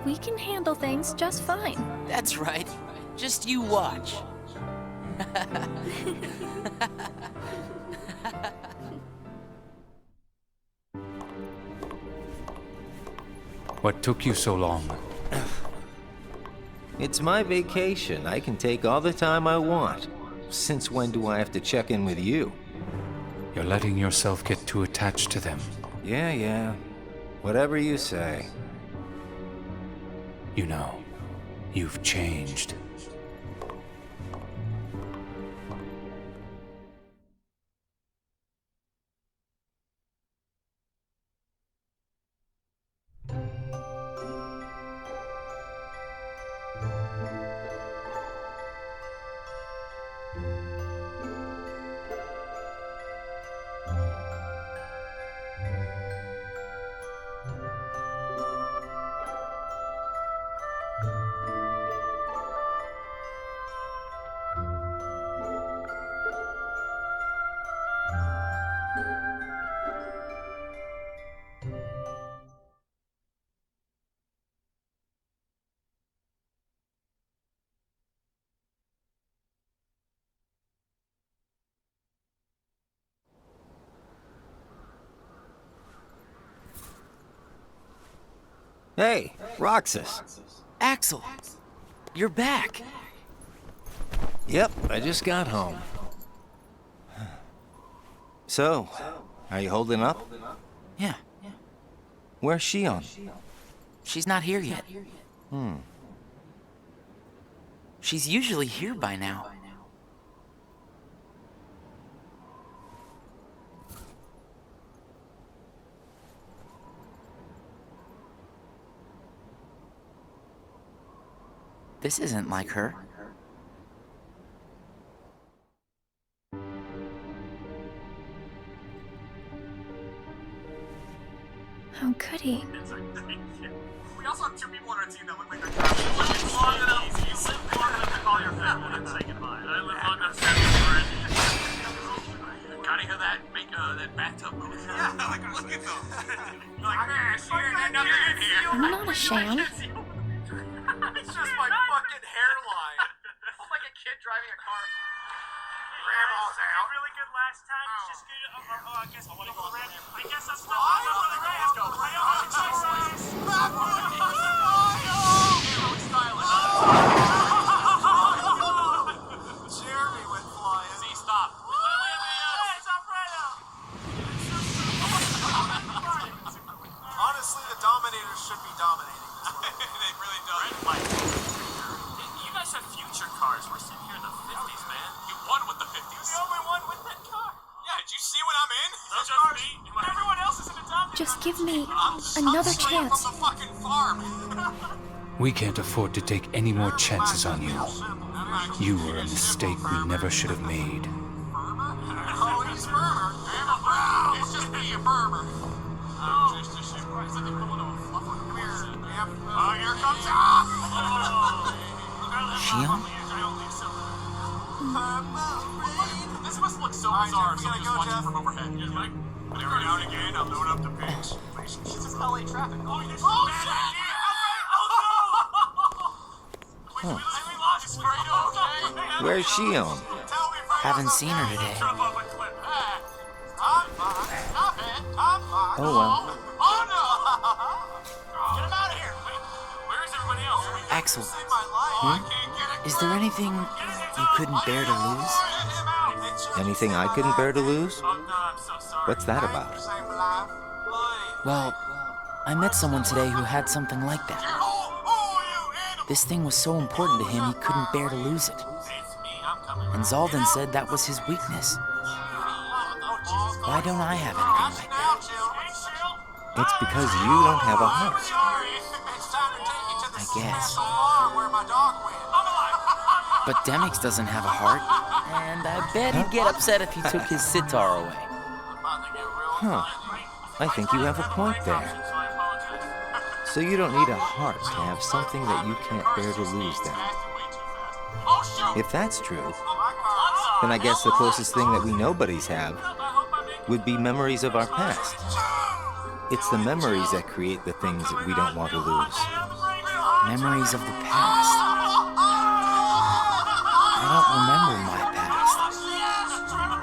We can handle things just fine. That's right. Just you watch. What took you so long? It's my vacation. I can take all the time I want. Since when do I have to check in with you? You're letting yourself get too attached to them. Yeah. Whatever you say. You know, you've changed. Hey, Roxas. Axel, you're back. Yep, I just got home. So, are you holding up? Yeah. Where's Shion? She's not here yet. She's usually here by now. This isn't like her. How could he? We also have two people on our team that look like they're living long enough. You live long enough to call your family and say goodbye. I live long enough to say goodbye. Gotta hear that that bathtub movie. Yeah, like look at them. Like, man, there's nothing in here. I'm not ashamed. It's just my fucking hairline. I'm like a kid driving a car. Grandma's out. Really good last time. It's just good. I guess I want to go on the ramp. I guess I'm still on the ramp. Let's go. I don't have a choice. Jeremy went flying. See, stop. It's Alfredo. Honestly, the Dominators should be dominating. They really don't. You guys have future cars. We're sitting here in the 50s, man. You one with the 50s. You're the only one with that car. Yeah, did you see what I'm in? Not just me. Everyone else is in adopted. Just give me another chance. From the fucking farm. We can't afford to take any more chances on you. You were a mistake we never should have made. Oh, he's firmer. It's just me, a firmer. Oh, just a shit. Oh, here comes Shion? This must look so bizarre if somebody's watching from overhead. But every now and again, I'll load up the pitch. It's just LA traffic. Oh, shit! Huh. Where's Shion? Haven't seen her today. Oh well. Axel, is there anything you couldn't bear to lose? Anything I couldn't bear to lose? What's that about? Well, I met someone today who had something like that. This thing was so important to him he couldn't bear to lose it. And Zaldan said that was his weakness. Why don't I have anything like that? It's because you don't have a heart. I guess. But Demix doesn't have a heart, and I bet he'd get upset if you took his sitar away. Huh. I think you have a point there. So you don't need a heart to have something that you can't bear to lose then. If that's true, then I guess the closest thing that we nobodies have would be memories of our past. It's the memories that create the things that we don't want to lose. Memories of the past. I don't remember my past.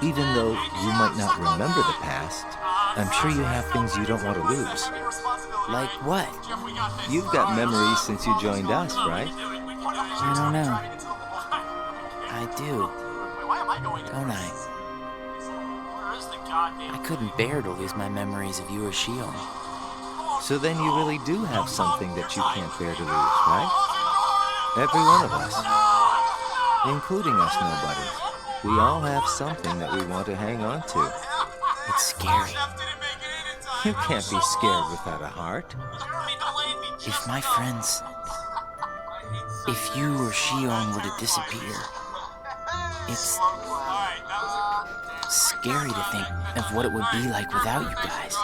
Even though you might not remember the past, I'm sure you have things you don't want to lose. Like what? You've got memories since you joined us, right? I don't know. I do. Don't I? I couldn't bear to lose my memories of you or Shion. So then you really do have something that you can't bear to lose, right? Every one of us. Including us nobodies. We all have something that we want to hang on to. It's scary. You can't be scared without a heart. If my friends... If you or Shion were to disappear... It's... scary to think of what it would be like without you guys.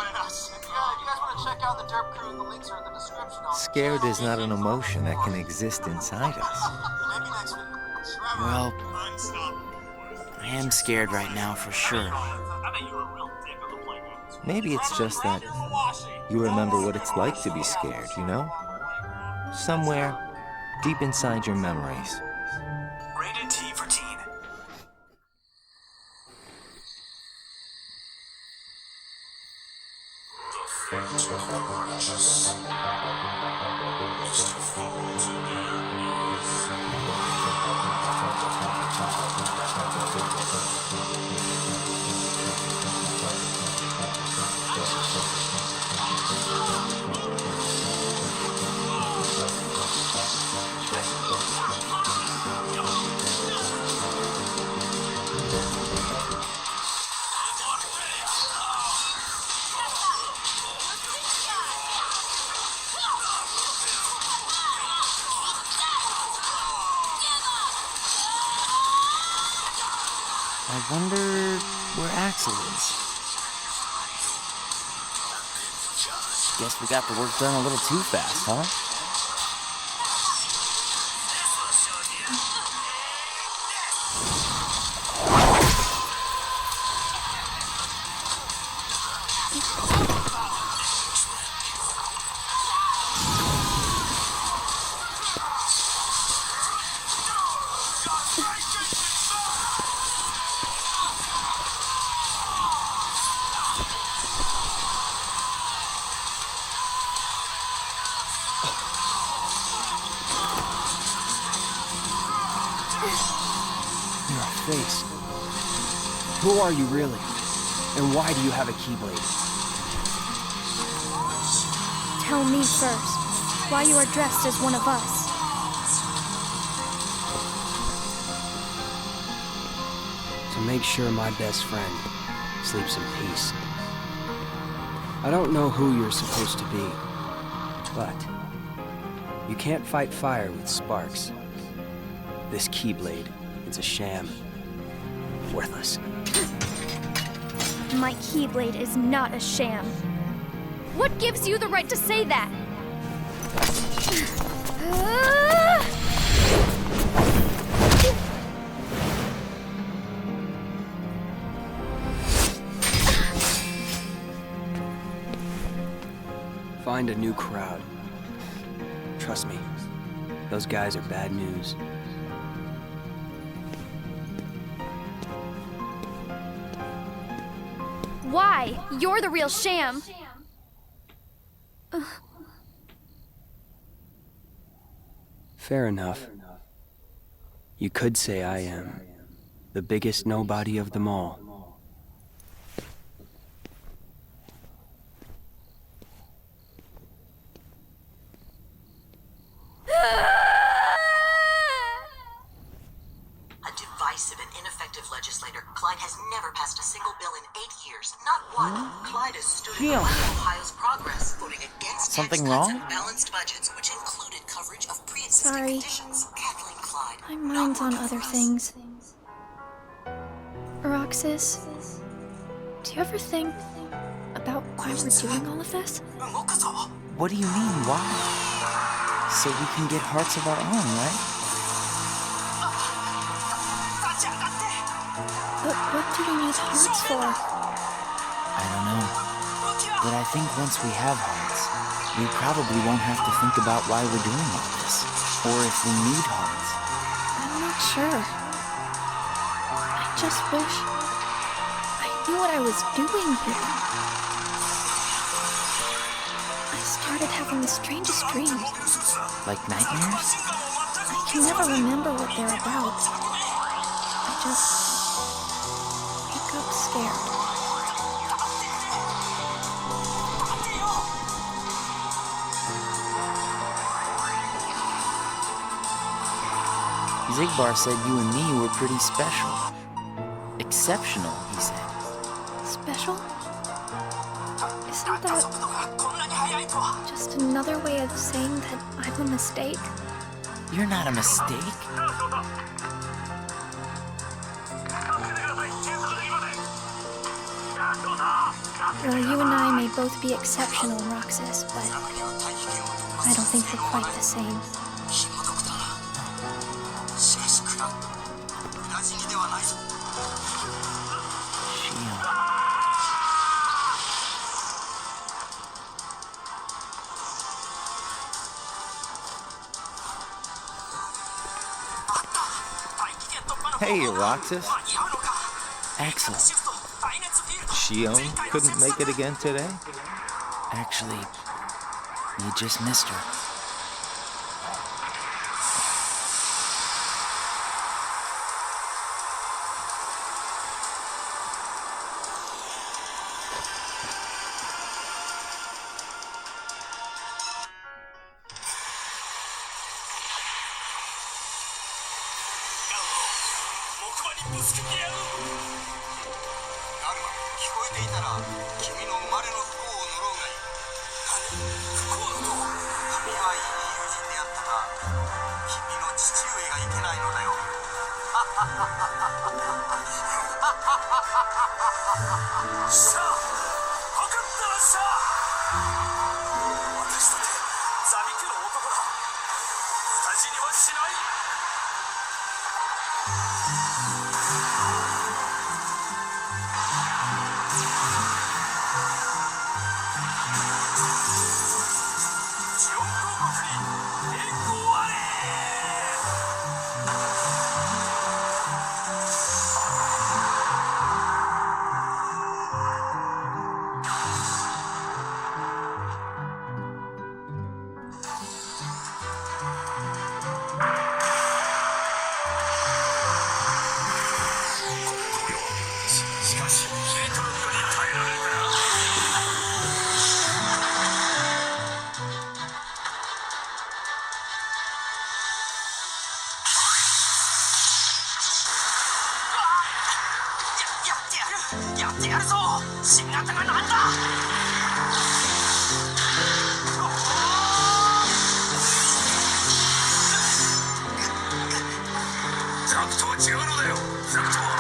Scared is not an emotion that can exist inside us. Well, I am scared right now for sure. Maybe it's just that you remember what it's like to be scared, you know? Somewhere deep inside your memories. Rated T for teen. The Phantom Roxas is to fall to their I wonder where Axel is. Guess we got the work done a little too fast, huh? Face. Who are you really? And why do you have a Keyblade? Tell me first why you are dressed as one of us. To make sure my best friend sleeps in peace. I don't know who you're supposed to be, but you can't fight fire with sparks. This Keyblade is a sham. Worthless. My Keyblade is not a sham. What gives you the right to say that? Find a new crowd. Trust me, those guys are bad news. Why? You're the real sham. Fair enough. You could say I am the biggest nobody of them all. A divisive and ineffective legislator, Clyde has never passed a single bill in 8 years. Not one. Clyde has stood in the way of Ohio's progress, voting against Something tax cuts wrong? and balanced budgets, which included coverage of pre-existing Sorry. conditions. Kathleen Clyde. My mind's on other things. Roxas, do you ever think about why we're doing all of this? What do you mean, why? So we can get hearts of our own, right? But what do we need hearts for? I don't know. But I think once we have hearts, we probably won't have to think about why we're doing all this. Or if we need hearts. I'm not sure. I just wish I knew what I was doing here. I started having the strangest dreams. Like nightmares? I can never remember what they're about. I just wake up scared. Zigbar said you and me were pretty special. Exceptional, he said. Special? Isn't that just another way of saying that I'm a mistake? You're not a mistake. Well, you and I may both be exceptional, Roxas, but I don't think we're quite the same. Hey, Roxas. Axel. Shion couldn't make it again today? Actually, you just missed her. ってやるぞ。新型がなんだ。ザクとは違うのだよ。ザクとは。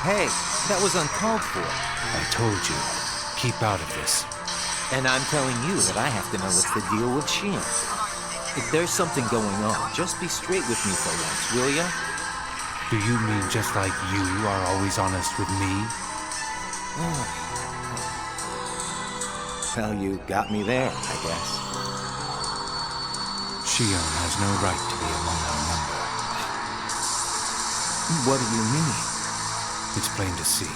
Hey, that was uncalled for. I told you, keep out of this. And I'm telling you that I have to know what's the deal with Shion. If there's something going on, just be straight with me for once, will ya? Do you mean just like you are always honest with me? Well, you got me there, I guess. Shion has no right to be among our number. What do you mean? It's plain to see.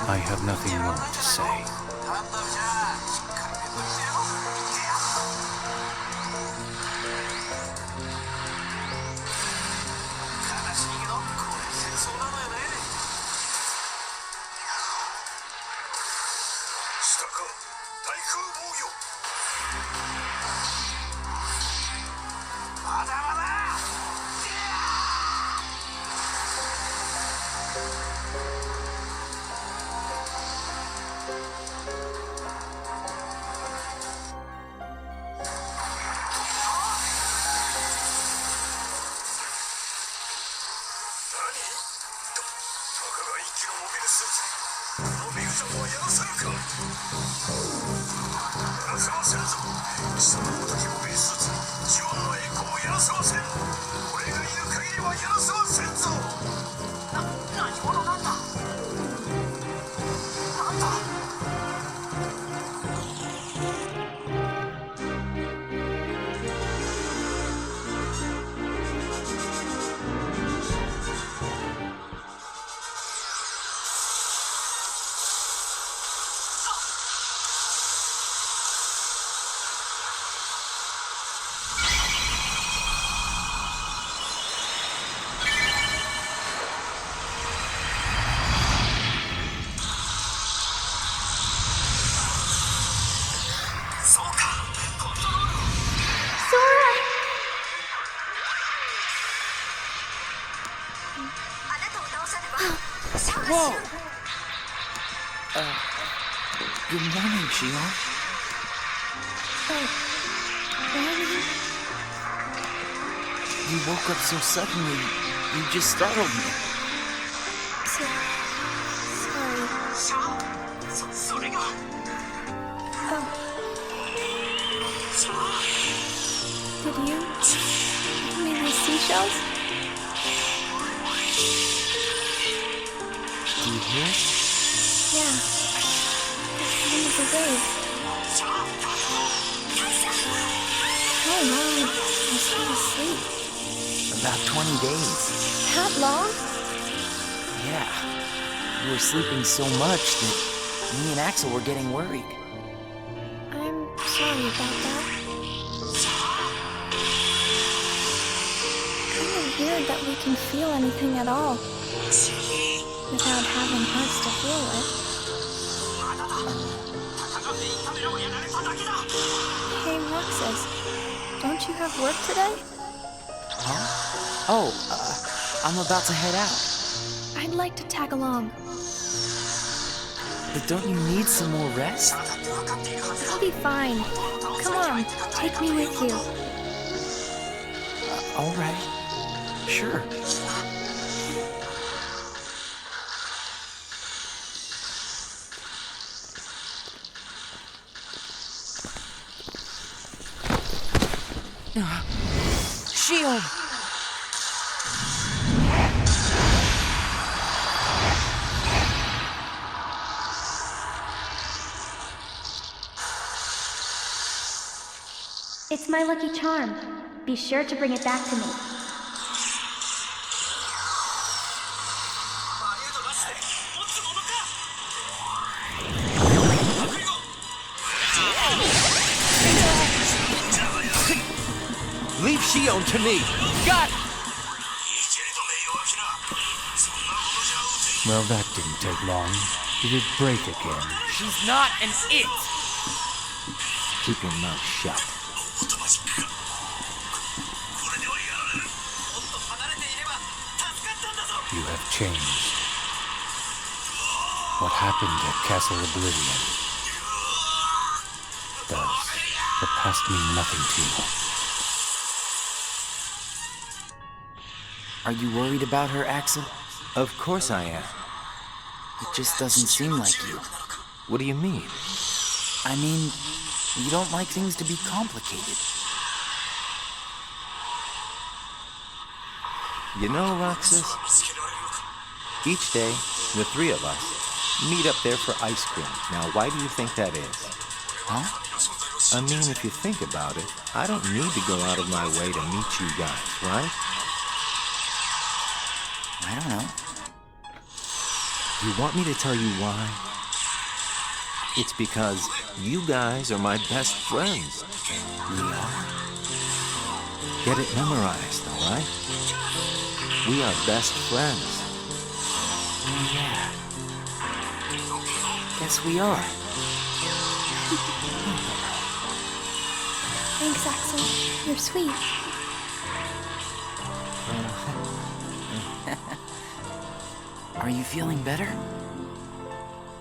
I have nothing more to say. Whoa! Good morning, Shion. Morning. You woke up so suddenly, you just startled me. Sorry. Did you give me these seashells? Do you hear it? Yeah. The sound of the waves. How long was he asleep? About 20 days. That long? Yeah. You were sleeping so much that me and Axel were getting worried. I'm sorry about that. I couldn't hear weird that we can feel anything at all without having hearts to feel with. Hey, Roxas, don't you have work today? Huh? Oh, I'm about to head out. I'd like to tag along. But don't you need some more rest? I'll be fine. Come on, take me with you. All right. Sure. Shield! It's my lucky charm. Be sure to bring it back to me. Leave Shion to me! Got it! Well, that didn't take long. Did it break again? She's not an it! Keep your mouth shut. You have changed. What happened at Castle Oblivion? Does the past mean nothing to you? Are you worried about her, Axel? Of course I am. It just doesn't seem like you. What do you mean? I mean, you don't like things to be complicated. You know, Roxas, each day, the three of us meet up there for ice cream. Now, why do you think that is? Huh? I mean, if you think about it, I don't need to go out of my way to meet you guys, right? I don't know. You want me to tell you why? It's because you guys are my best friends. We are? Get it memorized, all right? We are best friends. Oh, yeah. Guess we are. Thanks, Axel. You're sweet. Are you feeling better?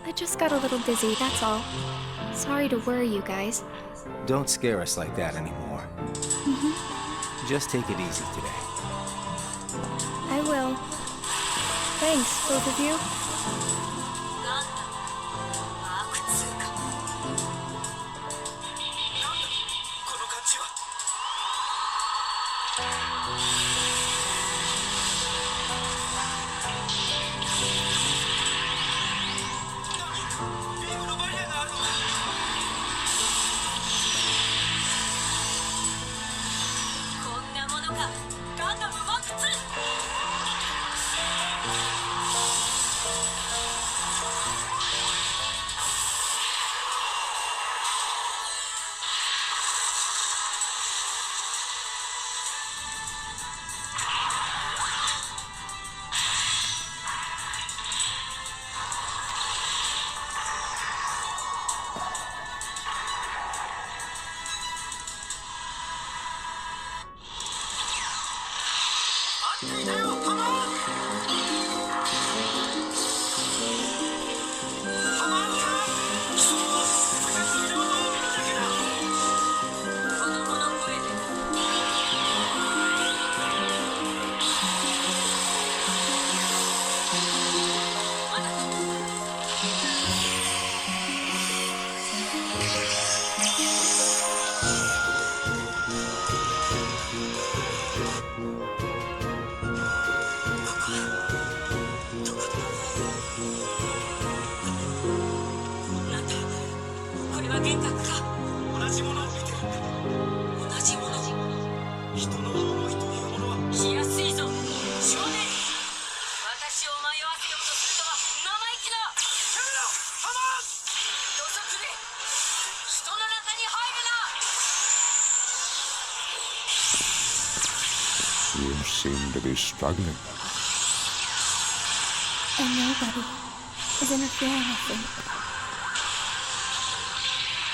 I just got a little dizzy, that's all. Sorry to worry you guys. Don't scare us like that anymore. Just take it easy today. I will. Thanks, both of you. You seem to be struggling. And nobody is interfering, I think.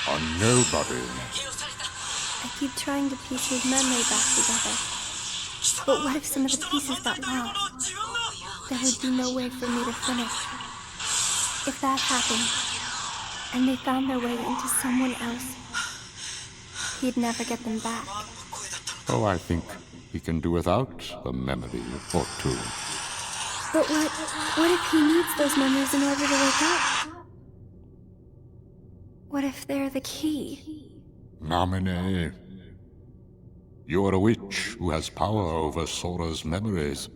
A nobody. I keep trying to piece his memory back together. But what if some of the pieces got lost? There would be no way for me to finish. If that happened, and they found their way into someone else, he'd never get them back. Oh, I think he can do without a memory or two. But what if he needs those memories in order to wake up? What if they're the key? Namine. You are a witch who has power over Sora's memories,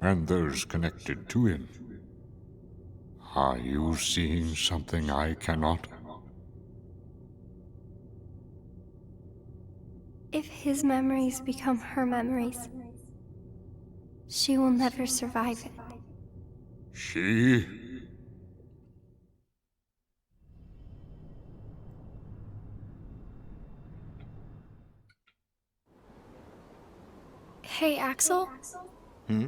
and those connected to him. Are you seeing something I cannot? If his memories become her memories, she will never survive it. She? Hey, Axel? Hmm?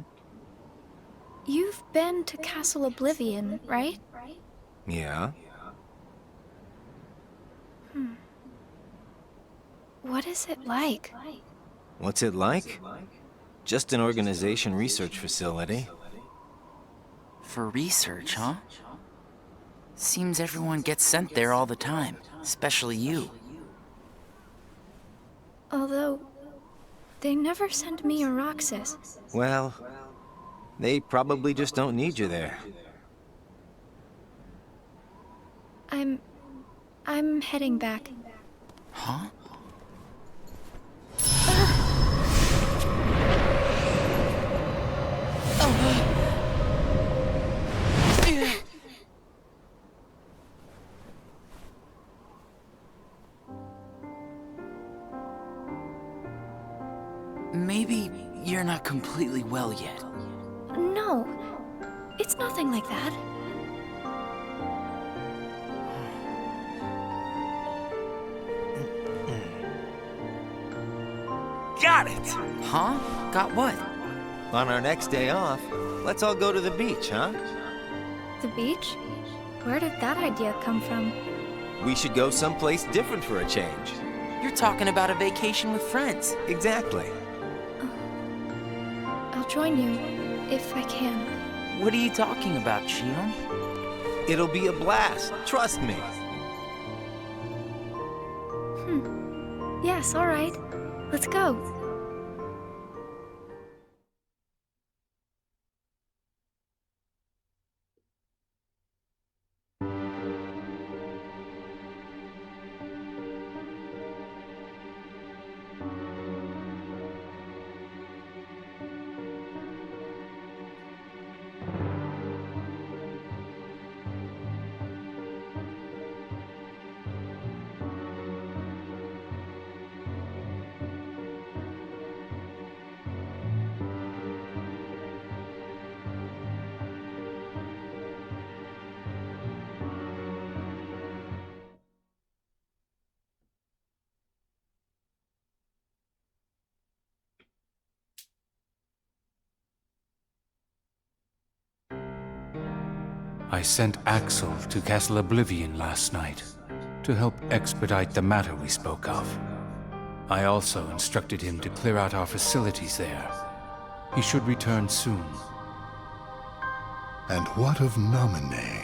You've been to Castle Oblivion, right? Yeah? What is it like? What's it like? Just an organization research facility. For research, huh? Seems everyone gets sent there all the time, especially you. Although, they never send me or Roxas. Well, they probably just don't need you there. I'm heading back. Huh? Maybe you're not completely well yet. No, it's nothing like that. Got it! Huh? Got what? On our next day off, let's all go to the beach, huh? The beach? Where did that idea come from? We should go someplace different for a change. You're talking about a vacation with friends. Exactly. I'll join you, if I can. What are you talking about, Shion? It'll be a blast, trust me. Yes, all right. Let's go. I sent Axel to Castle Oblivion last night to help expedite the matter we spoke of. I also instructed him to clear out our facilities there. He should return soon. And what of Namine?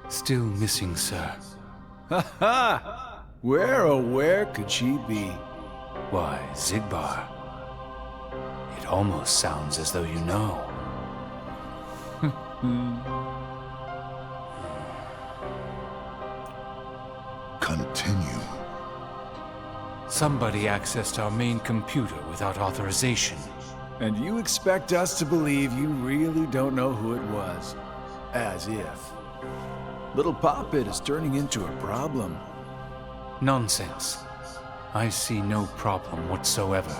Still missing, sir. Ha ha! Where could she be? Why, Zigbar. It almost sounds as though you know. Continue. Somebody accessed our main computer without authorization. And you expect us to believe you really don't know who it was? As if. Little Poppet is turning into a problem. Nonsense. I see no problem whatsoever.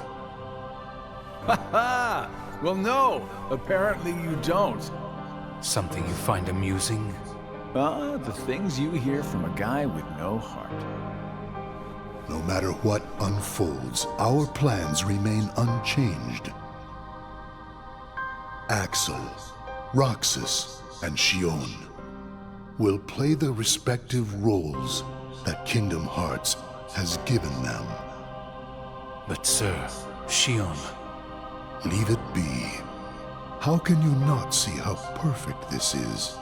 Ha ha! Well, no, apparently you don't. Something you find amusing? The things you hear from a guy with no heart. No matter what unfolds, our plans remain unchanged. Axel, Roxas, and Xion will play the respective roles that Kingdom Hearts has given them. But sir, Xion... Leave it be. How can you not see how perfect this is?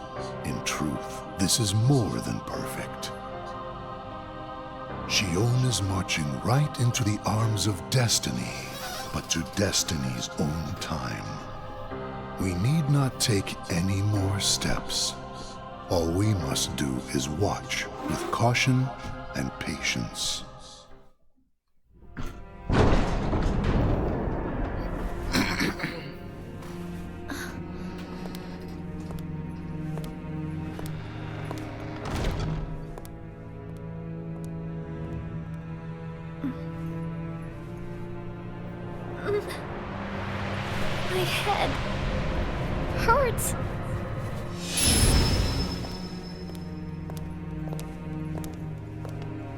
In truth, this is more than perfect. Xion is marching right into the arms of destiny, but to destiny's own time. We need not take any more steps. All we must do is watch with caution and patience. My head hurts.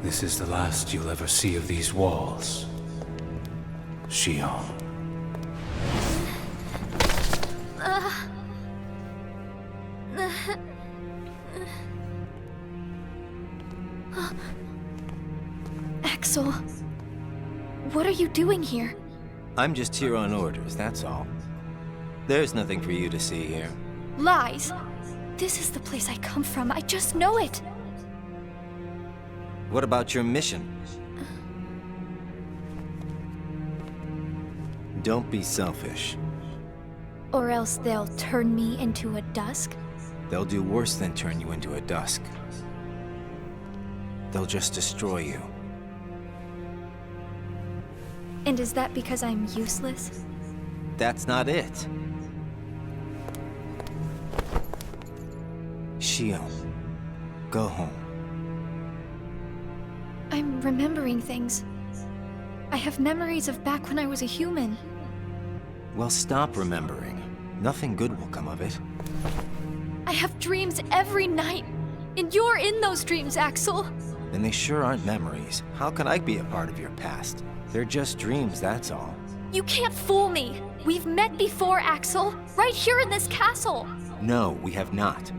This is the last you'll ever see of these walls, Xion. Axel, what are you doing here? I'm just here on orders, that's all. There's nothing for you to see here. Lies. This is the place I come from. I just know it. What about your mission? Don't be selfish. Or else they'll turn me into a dusk? They'll do worse than turn you into a dusk. They'll just destroy you. And is that because I'm useless? That's not it. Xion, go home. I'm remembering things. I have memories of back when I was a human. Well, stop remembering. Nothing good will come of it. I have dreams every night. And you're in those dreams, Axel. And they sure aren't memories. How can I be a part of your past? They're just dreams, that's all. You can't fool me. We've met before, Axel. Right here in this castle. No, we have not.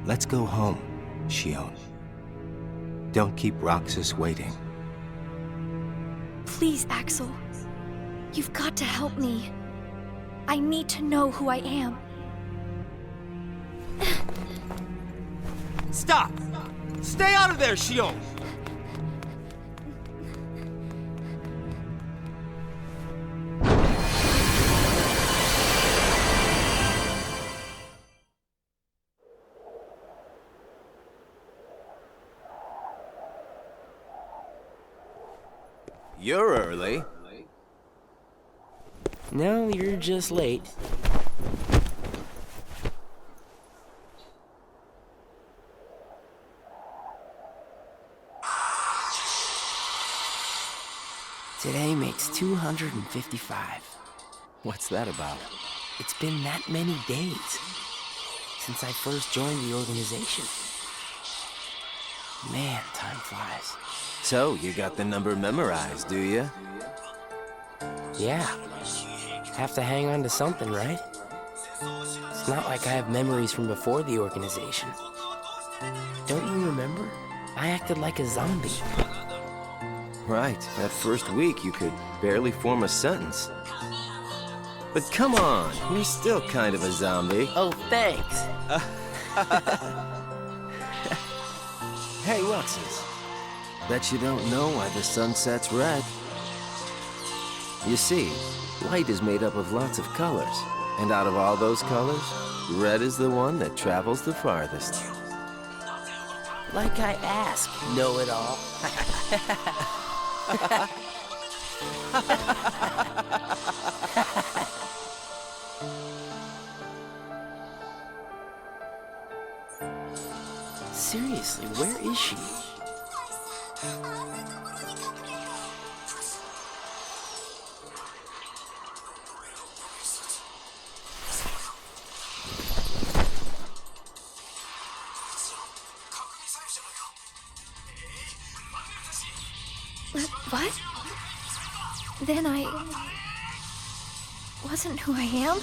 Let's go home, Xion. Don't keep Roxas waiting. Please, Axel. You've got to help me. I need to know who I am. Stop! Stay out of there, Xion! You're early. No, you're just late. Today makes 255. What's that about? It's been that many days since I first joined the organization. Man, time flies. So, you got the number memorized, do you? Yeah. Have to hang on to something, right? It's not like I have memories from before the organization. Don't you remember? I acted like a zombie. Right. That first week, you could barely form a sentence. But come on, you're still kind of a zombie. Oh, thanks. Hey, Roxas. Bet you don't know why the sun sets red. You see, light is made up of lots of colors. And out of all those colors, red is the one that travels the farthest. Like I ask, know-it-all. Seriously, where is she? What? Then wasn't who I am.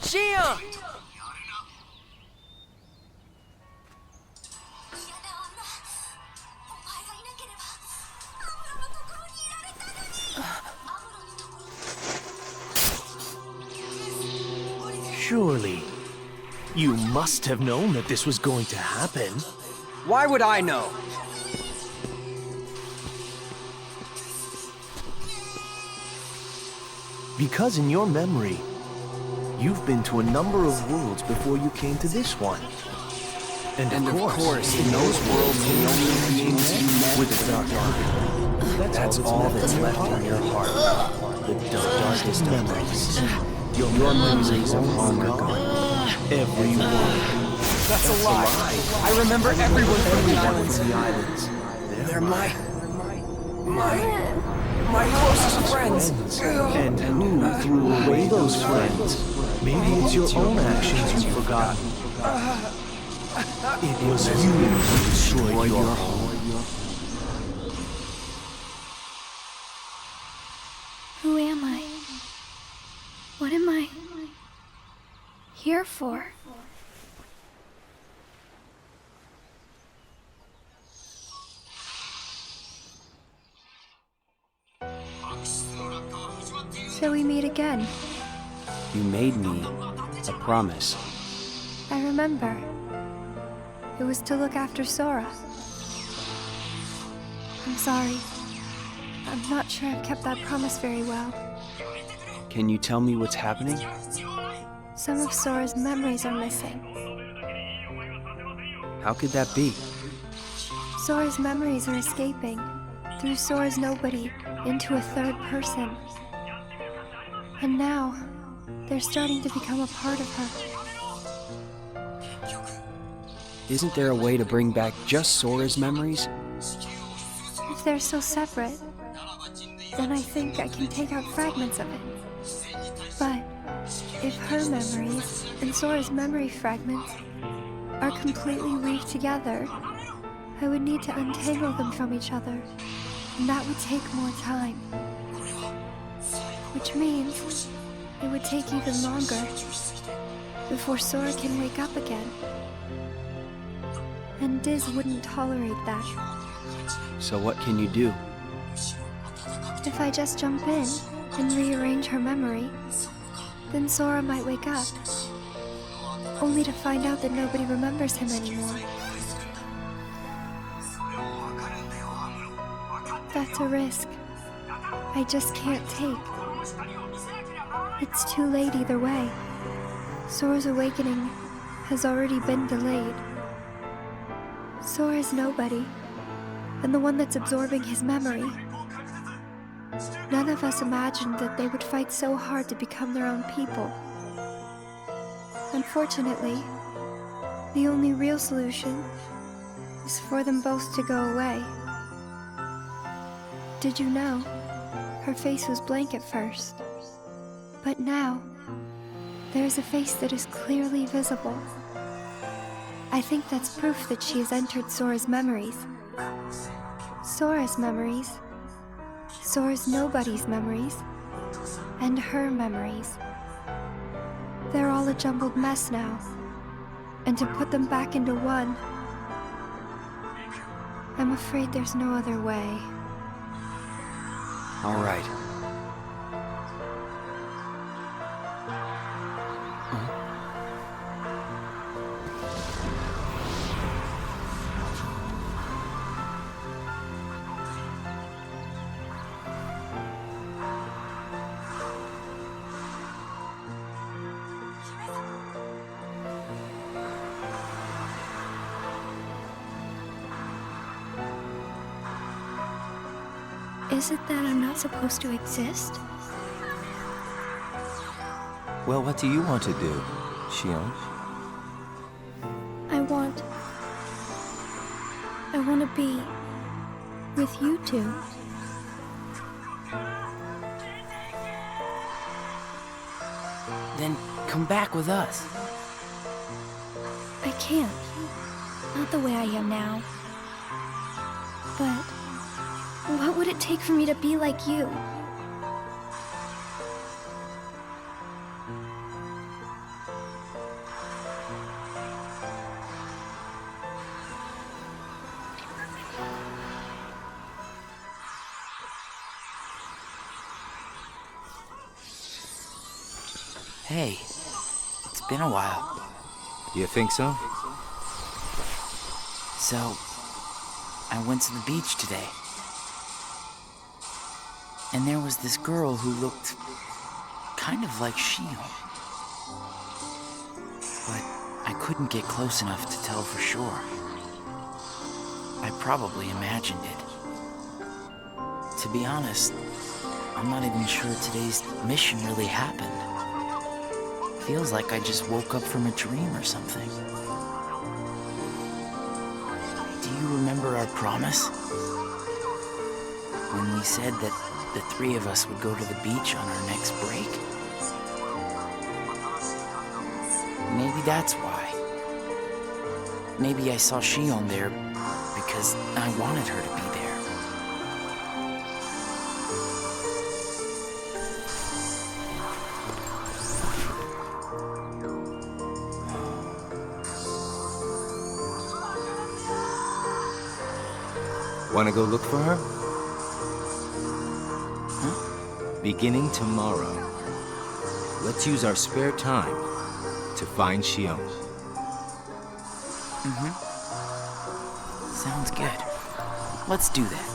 Gia! Surely, you must have known that this was going to happen. Why would I know? Because in your memory, you've been to a number of worlds before you came to this one. And of course, in those worlds, the only beings you met with the dark heart. That's all that's left in your heart. The darkest memories. Your memories of long gone. Everyone. That's a lie. I remember everyone from the islands. They're my closest friends. And who threw away those friends? Maybe it's your own actions you've forgotten. It was you who destroyed your home. Who am I? What am I here for? So we meet again. You made me a promise. I remember. It was to look after Sora. I'm sorry. I'm not sure I've kept that promise very well. Can you tell me what's happening? Some of Sora's memories are missing. How could that be? Sora's memories are escaping through Sora's nobody into a third person. And now, they're starting to become a part of her. Isn't there a way to bring back just Sora's memories? If they're still separate, then I think I can take out fragments of it. But if her memories and Sora's memory fragments are completely weaved together, I would need to untangle them from each other, and that would take more time. Which means it would take even longer before Sora can wake up again. And Diz wouldn't tolerate that. So what can you do? If I just jump in and rearrange her memory, then Sora might wake up, only to find out that nobody remembers him anymore. That's a risk I just can't take. It's too late either way. Sora's awakening has already been delayed. Sora's nobody, and the one that's absorbing his memory. None of us imagined that they would fight so hard to become their own people. Unfortunately, the only real solution is for them both to go away. Did you know? Her face was blank at first, but now, there's a face that is clearly visible. I think that's proof that she has entered Sora's memories. Sora's memories, Sora's nobody's memories, and her memories. They're all a jumbled mess now, and to put them back into one, I'm afraid there's no other way. All right. Is it that I'm not supposed to exist? Well, what do you want to do, Xion? I want to be with you two. Then come back with us. I can't. Not the way I am now. But what would it take for me to be like you? Hey, it's been a while. You think so? So, I went to the beach today. And there was this girl who looked kind of like Xion. But I couldn't get close enough to tell for sure. I probably imagined it. To be honest, I'm not even sure today's mission really happened. Feels like I just woke up from a dream or something. Do you remember our promise? When we said that the three of us would go to the beach on our next break? Maybe that's why. Maybe I saw Xion there because I wanted her to be there. Want to go look for her? Huh? Beginning tomorrow. Let's use our spare time to find Xion. Sounds good. Let's do that.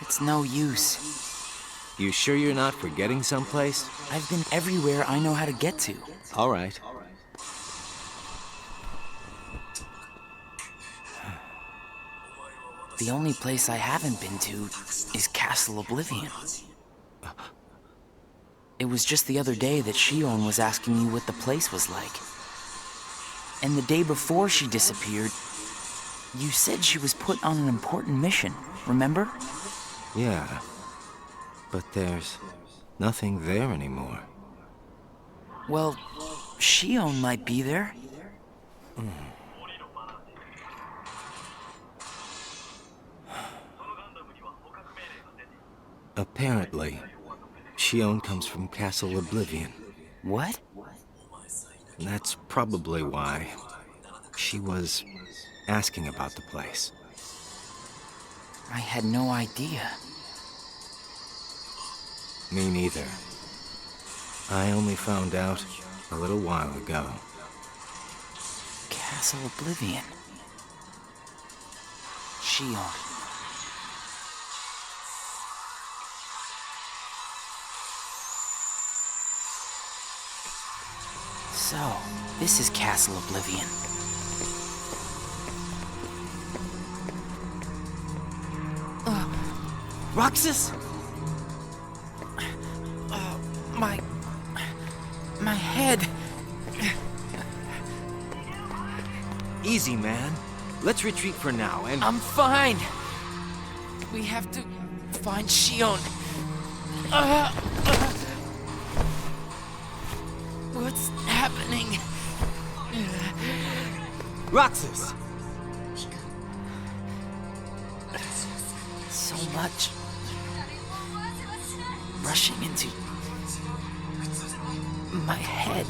It's no use. You sure you're not forgetting someplace? I've been everywhere I know how to get to. All right. The only place I haven't been to is Castle Oblivion. It was just the other day that Shion was asking you what the place was like. And the day before she disappeared, you said she was put on an important mission, remember? Yeah, but there's nothing there anymore. Well, Shion might be there. Apparently, Shion comes from Castle Oblivion. What? That's probably why she was asking about the place. I had no idea. Me neither. I only found out a little while ago. Castle Oblivion. Shion. So, this is Castle Oblivion. Roxas? My head. Easy, man. Let's retreat for now, and... I'm fine. We have to find Shion. What's happening? Roxas! So much rushing into my head.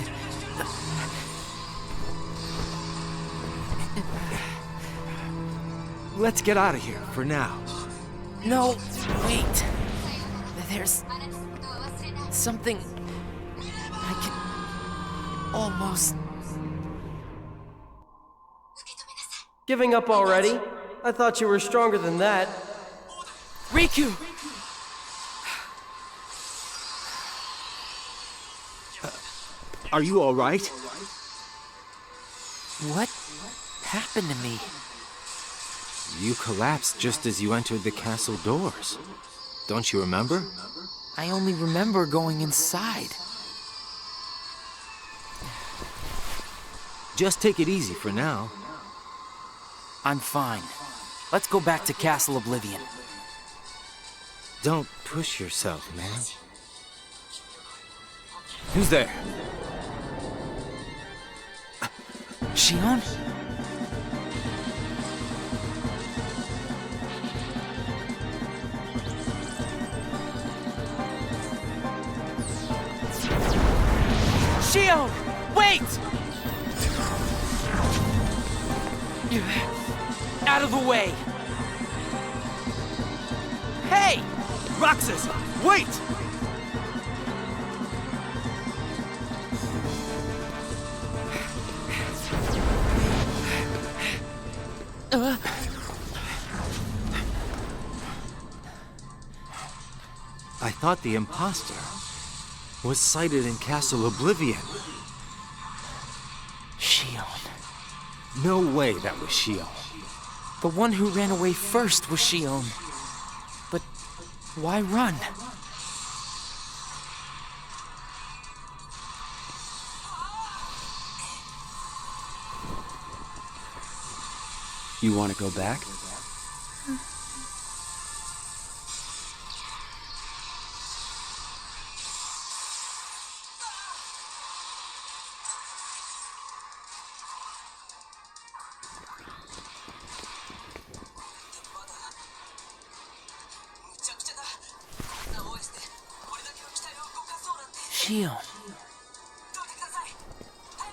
Let's get out of here for now. No, wait. There's something I can almost... Giving up already? I thought you were stronger than that. Riku! Are you all right? What happened to me? You collapsed just as you entered the castle doors. Don't you remember? I only remember going inside. Just take it easy for now. I'm fine. Let's go back to Castle Oblivion. Don't push yourself, man. Who's there? Shion? Shion! Wait! Out of the way! Hey! Roxas, wait! I thought the imposter was sighted in Castle Oblivion. Shion. No way that was Shion. The one who ran away first was Shion. But why run? You want to go back? Shion.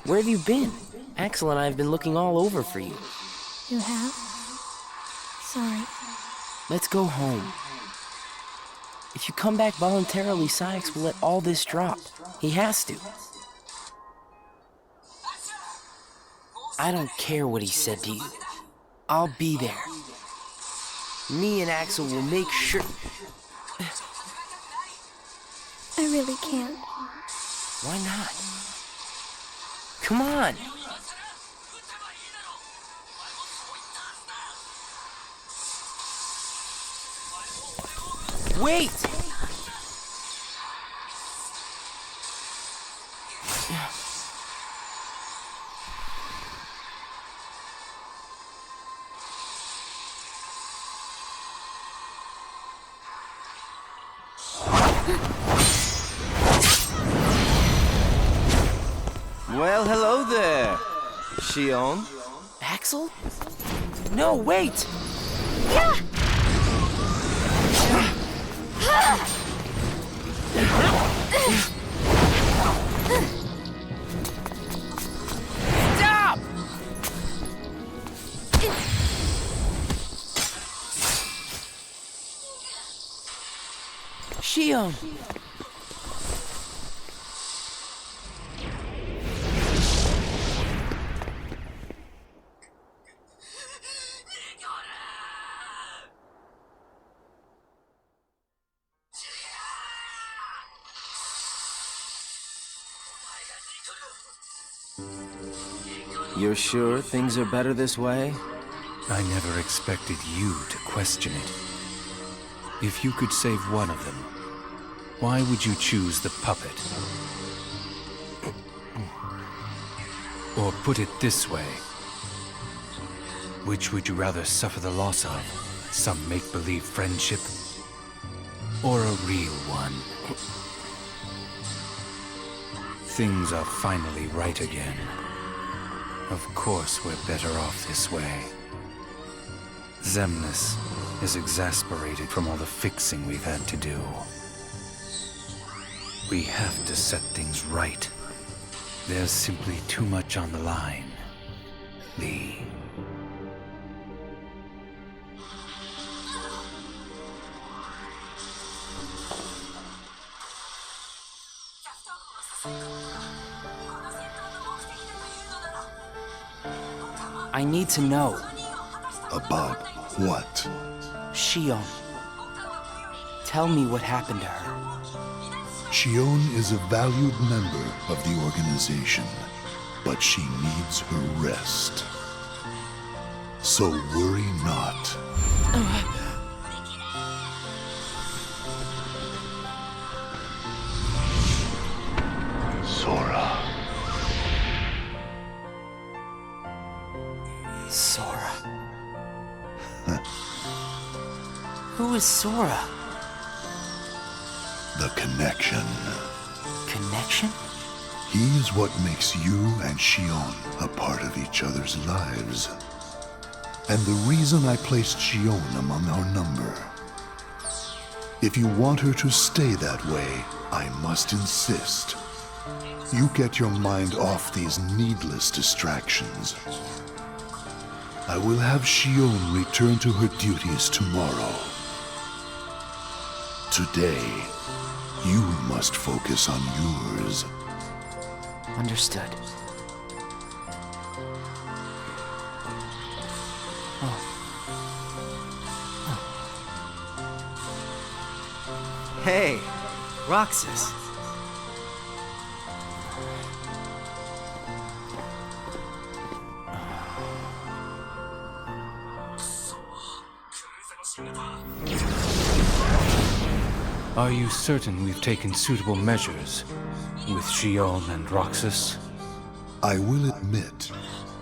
Where have you been? Axel and I have been looking all over for you. You have? Sorry. Let's go home. If you come back voluntarily, Sykes will let all this drop. He has to. I don't care what he said to you. I'll be there. Me and Axel will make sure... I really can't. Why not? Come on! Wait! Well, hello there, Shion. Axel? No, wait! Stop! Shion! You're sure things are better this way? I never expected you to question it. If you could save one of them, why would you choose the puppet? Or put it this way, which would you rather suffer the loss of? Some make-believe friendship? Or a real one? Things are finally right again. Of course we're better off this way. Xemnas is exasperated from all the fixing we've had to do. We have to set things right. There's simply too much on the line, Lee. I need to know. About what? Shion. Tell me what happened to her. Shion is a valued member of the organization, but she needs her rest. So worry not. Sora. Sora. Who is Sora? The connection. Connection? He is what makes you and Shion a part of each other's lives. And the reason I placed Shion among our number. If you want her to stay that way, I must insist. You get your mind off these needless distractions. I will have Shion return to her duties tomorrow. Today, you must focus on yours. Understood. Hey, Roxas. Are you certain we've taken suitable measures with Shion and Roxas? I will admit,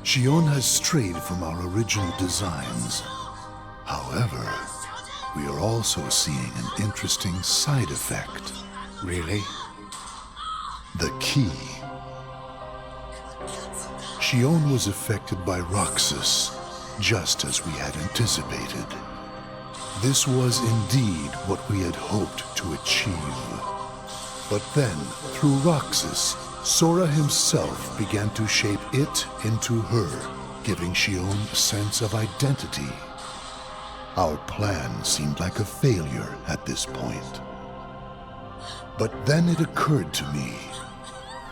Shion has strayed from our original designs. However, we are also seeing an interesting side effect. Really? The key. Shion was affected by Roxas, just as we had anticipated. This was indeed what we had hoped to achieve. But then, through Roxas, Sora himself began to shape it into her, giving Shion a sense of identity. Our plan seemed like a failure at this point. But then it occurred to me,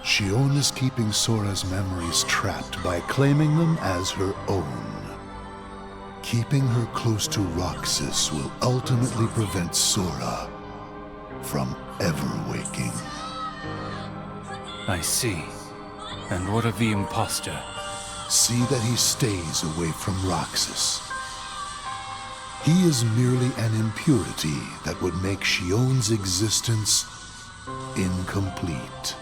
Shion is keeping Sora's memories trapped by claiming them as her own. Keeping her close to Roxas will ultimately prevent Sora from ever waking. I see. And what of the imposter? See that he stays away from Roxas. He is merely an impurity that would make Shion's existence incomplete.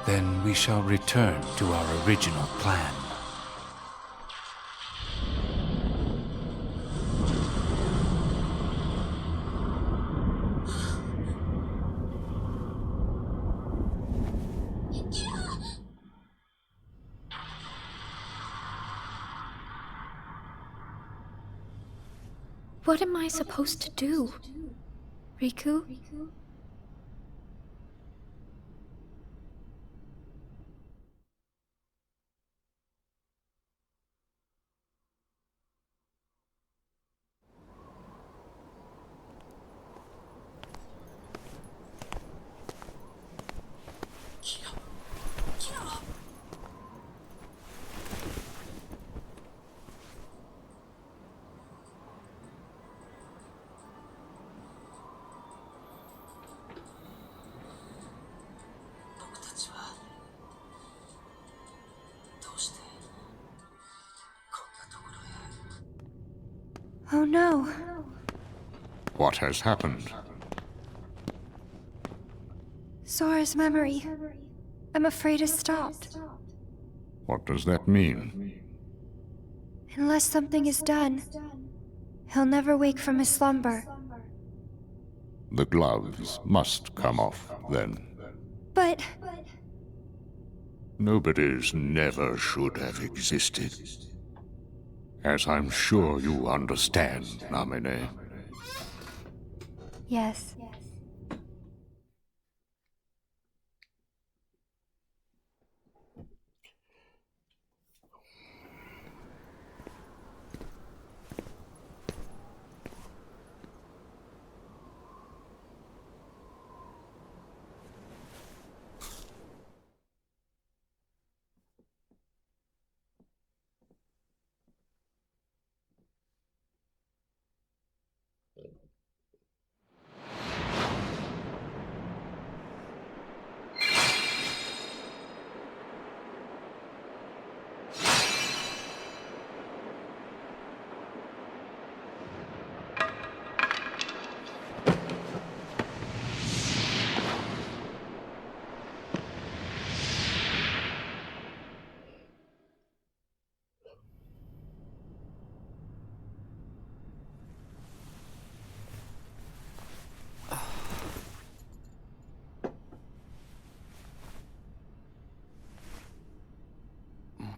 Then we shall return to our original plan. What am I supposed to do? Riku? Oh no. What has happened? Sora's memory. I'm afraid it's stopped. What does that mean? Unless something is done, he'll never wake from his slumber. The gloves must come off, then. But... Nobody's never should have existed. As I'm sure you understand, Namine. Yes.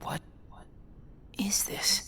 What is this?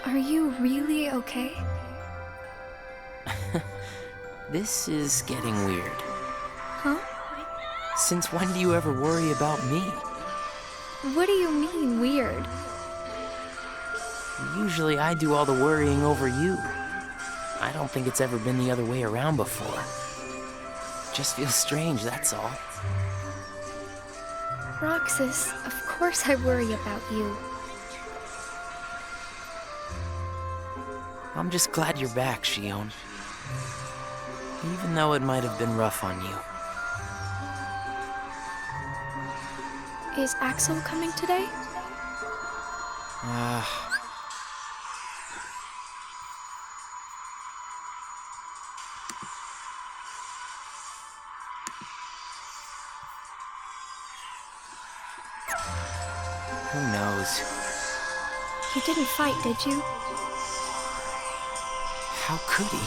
Are you really okay? This is getting weird. Huh? Since when do you ever worry about me? What do you mean, weird? Usually I do all the worrying over you. I don't think it's ever been the other way around before. Just feels strange, that's all. Roxas, of course I worry about you. I'm just glad you're back, Shion. Even though it might have been rough on you. Is Axel coming today? Who knows? You didn't fight, did you? How could he?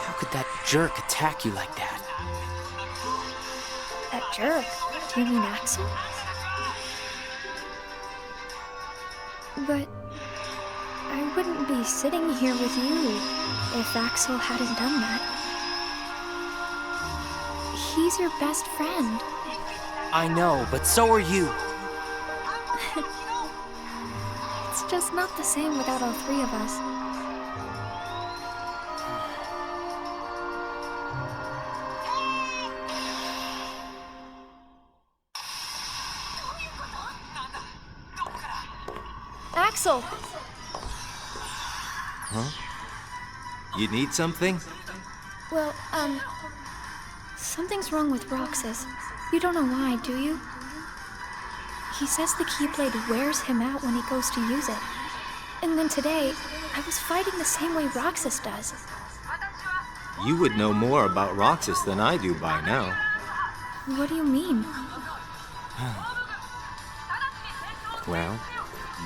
How could that jerk attack you like that? That jerk? Do you mean Axel? But I wouldn't be sitting here with you if Axel hadn't done that. He's your best friend. I know, but so are you. It's just not the same without all three of us. Axel! Huh? You need something? Well, something's wrong with Roxas. You don't know why, do you? He says the Keyblade wears him out when he goes to use it. And then today, I was fighting the same way Roxas does. You would know more about Roxas than I do by now. What do you mean? Well,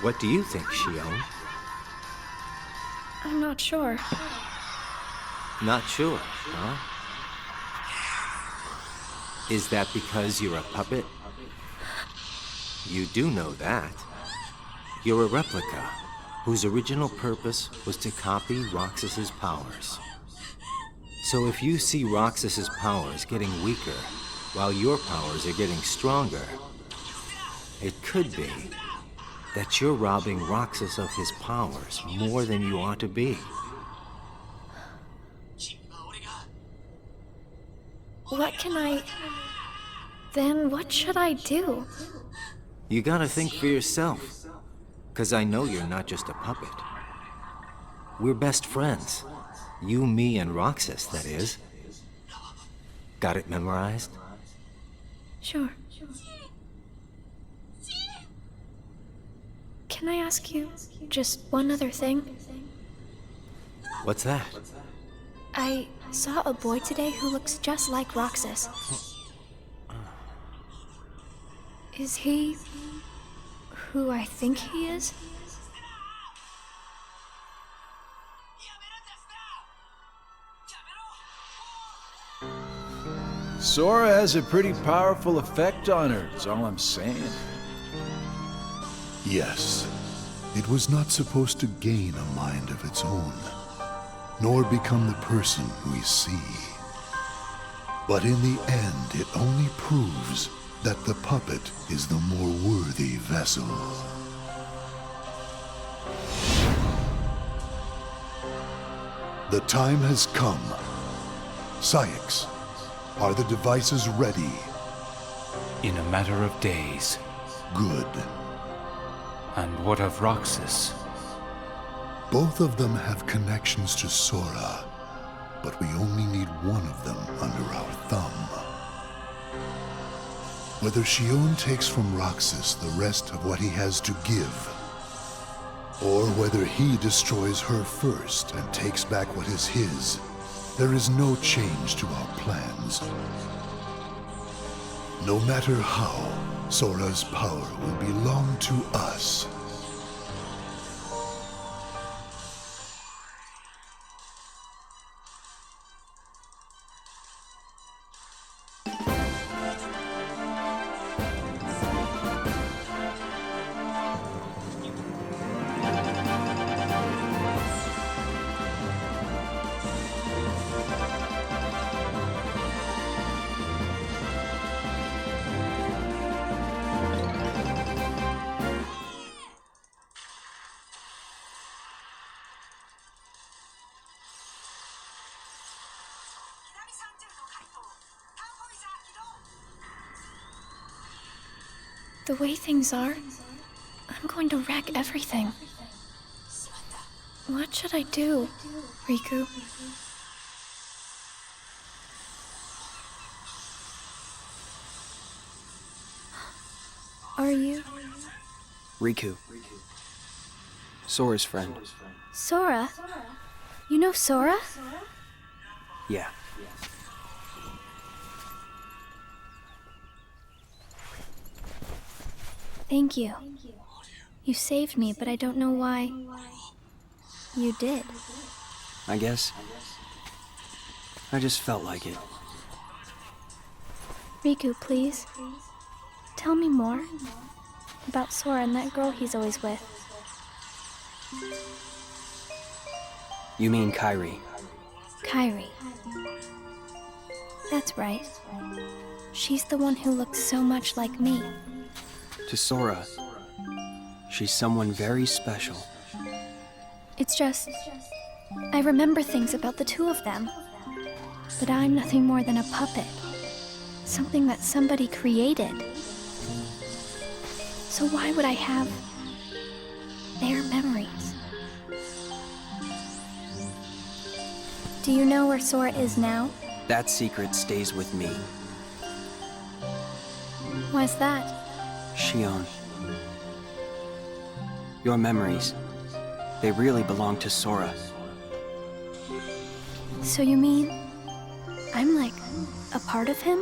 what do you think, Shion? I'm not sure. Not sure, huh? Is that because you're a puppet? You do know that. You're a replica, whose original purpose was to copy Roxas's powers. So if you see Roxas's powers getting weaker, while your powers are getting stronger, it could be that you're robbing Roxas of his powers more than you ought to be. Then what should I do? You gotta think for yourself, 'cause I know you're not just a puppet. We're best friends. You, me, and Roxas, that is. Got it memorized? Sure. Can I ask you just one other thing? What's that? I saw a boy today who looks just like Roxas. Is he who I think he is? Sora has a pretty powerful effect on her, is all I'm saying. Yes, it was not supposed to gain a mind of its own, nor become the person we see. But in the end, it only proves that the puppet is the more worthy vessel. The time has come. Syx, are the devices ready? In a matter of days. Good. And what of Roxas? Both of them have connections to Sora, but we only need one of them under our thumb. Whether Shion takes from Roxas the rest of what he has to give, or whether he destroys her first and takes back what is his, there is no change to our plans. No matter how, Sora's power will belong to us. The way things are, I'm going to wreck everything. What should I do, Riku? Are you? Riku. Sora's friend. Sora? You know Sora? Yeah. Thank you. You saved me, but I don't know why. You did. I guess. I just felt like it. Riku, please. Tell me more about Sora and that girl he's always with. You mean Kairi? Kairi. That's right. She's the one who looks so much like me. To Sora, she's someone very special. It's just, I remember things about the two of them. But I'm nothing more than a puppet. Something that somebody created. So why would I have their memories? Do you know where Sora is now? That secret stays with me. Why's that? Shion. Your memories, they really belong to Sora. So you mean I'm like a part of him?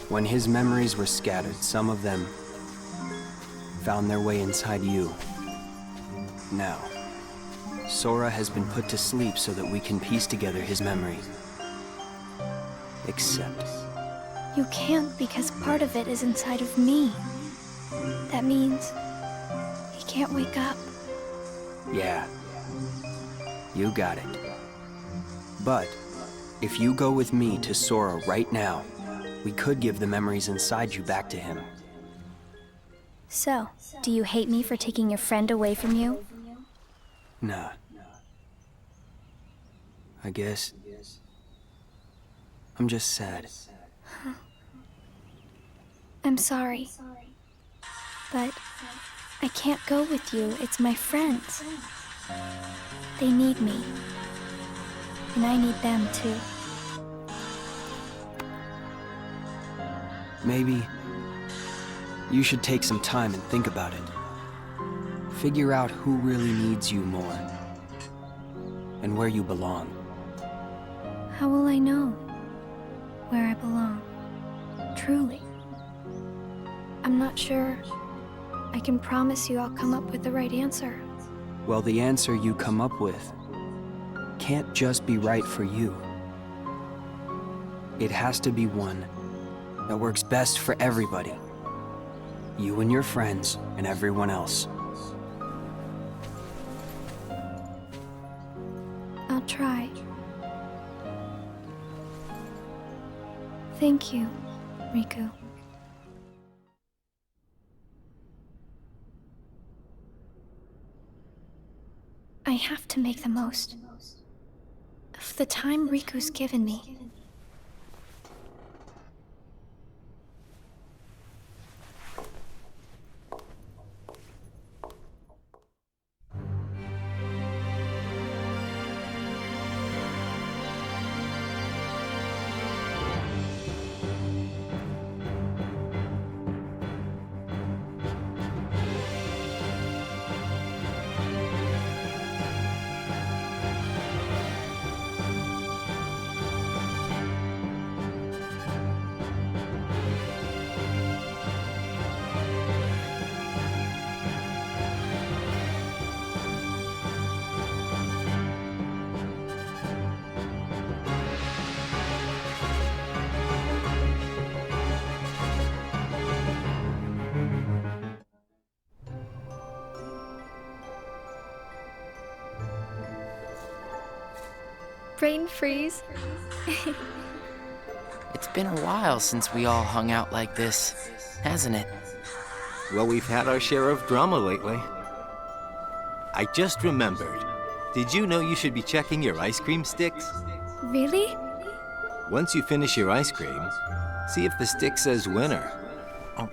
When his memories were scattered, some of them found their way inside you. Now, Sora has been put to sleep so that we can piece together his memory. Except... You can't because part of it is inside of me. That means he can't wake up. Yeah. You got it. But, if you go with me to Sora right now, we could give the memories inside you back to him. So, do you hate me for taking your friend away from you? Nah. I guess... I'm just sad. I'm sorry. But I can't go with you. It's my friends. They need me. And I need them too. Maybe you should take some time and think about it. Figure out who really needs you more. And where you belong. How will I know where I belong? Truly. I'm not sure I can promise you I'll come up with the right answer. Well, the answer you come up with can't just be right for you. It has to be one that works best for everybody. You and your friends and everyone else. I'll try. Thank you, Riku. I have to make the most of the time Riku's given me. Brain freeze. It's been a while since we all hung out like this, hasn't it? Well, we've had our share of drama lately. I just remembered. Did you know you should be checking your ice cream sticks? Really? Once you finish your ice cream, see if the stick says winner. Oh.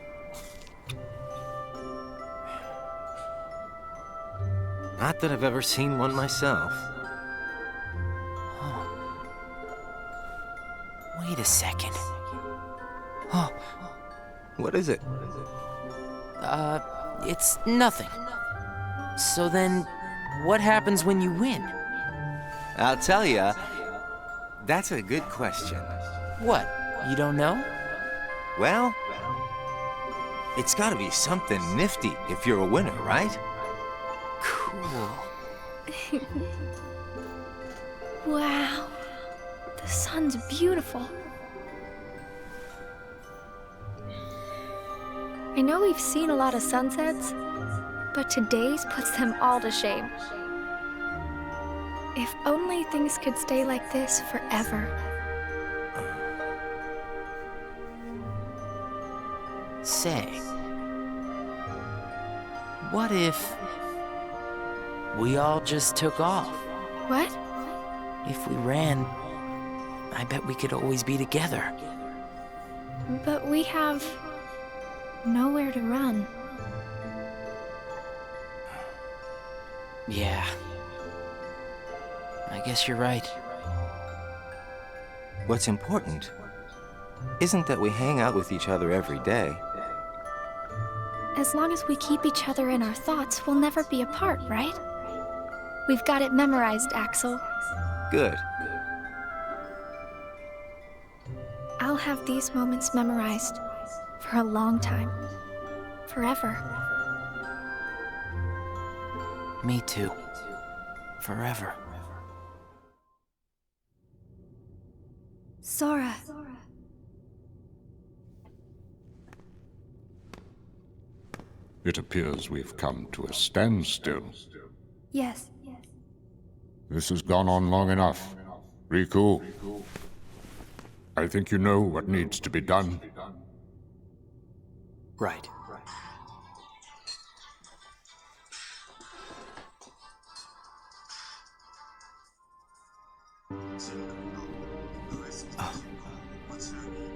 Not that I've ever seen one myself. Wait a second. Oh. What is it? It's nothing. So then, what happens when you win? I'll tell ya. That's a good question. What? You don't know? Well, it's gotta be something nifty if you're a winner, right? Cool. Wow. The sun's beautiful. I know we've seen a lot of sunsets, but today's puts them all to shame. If only things could stay like this forever. Say, what if we all just took off? What? If we ran, I bet we could always be together. But we have nowhere to run. Yeah. I guess you're right. What's important isn't that we hang out with each other every day. As long as we keep each other in our thoughts, we'll never be apart, right? We've got it memorized, Axel. Good. I'll have these moments memorized for a long time. Forever. Me too. Forever. Sora. It appears we've come to a standstill. Yes. This has gone on long enough. Riku, I think you know what needs to be done. Right.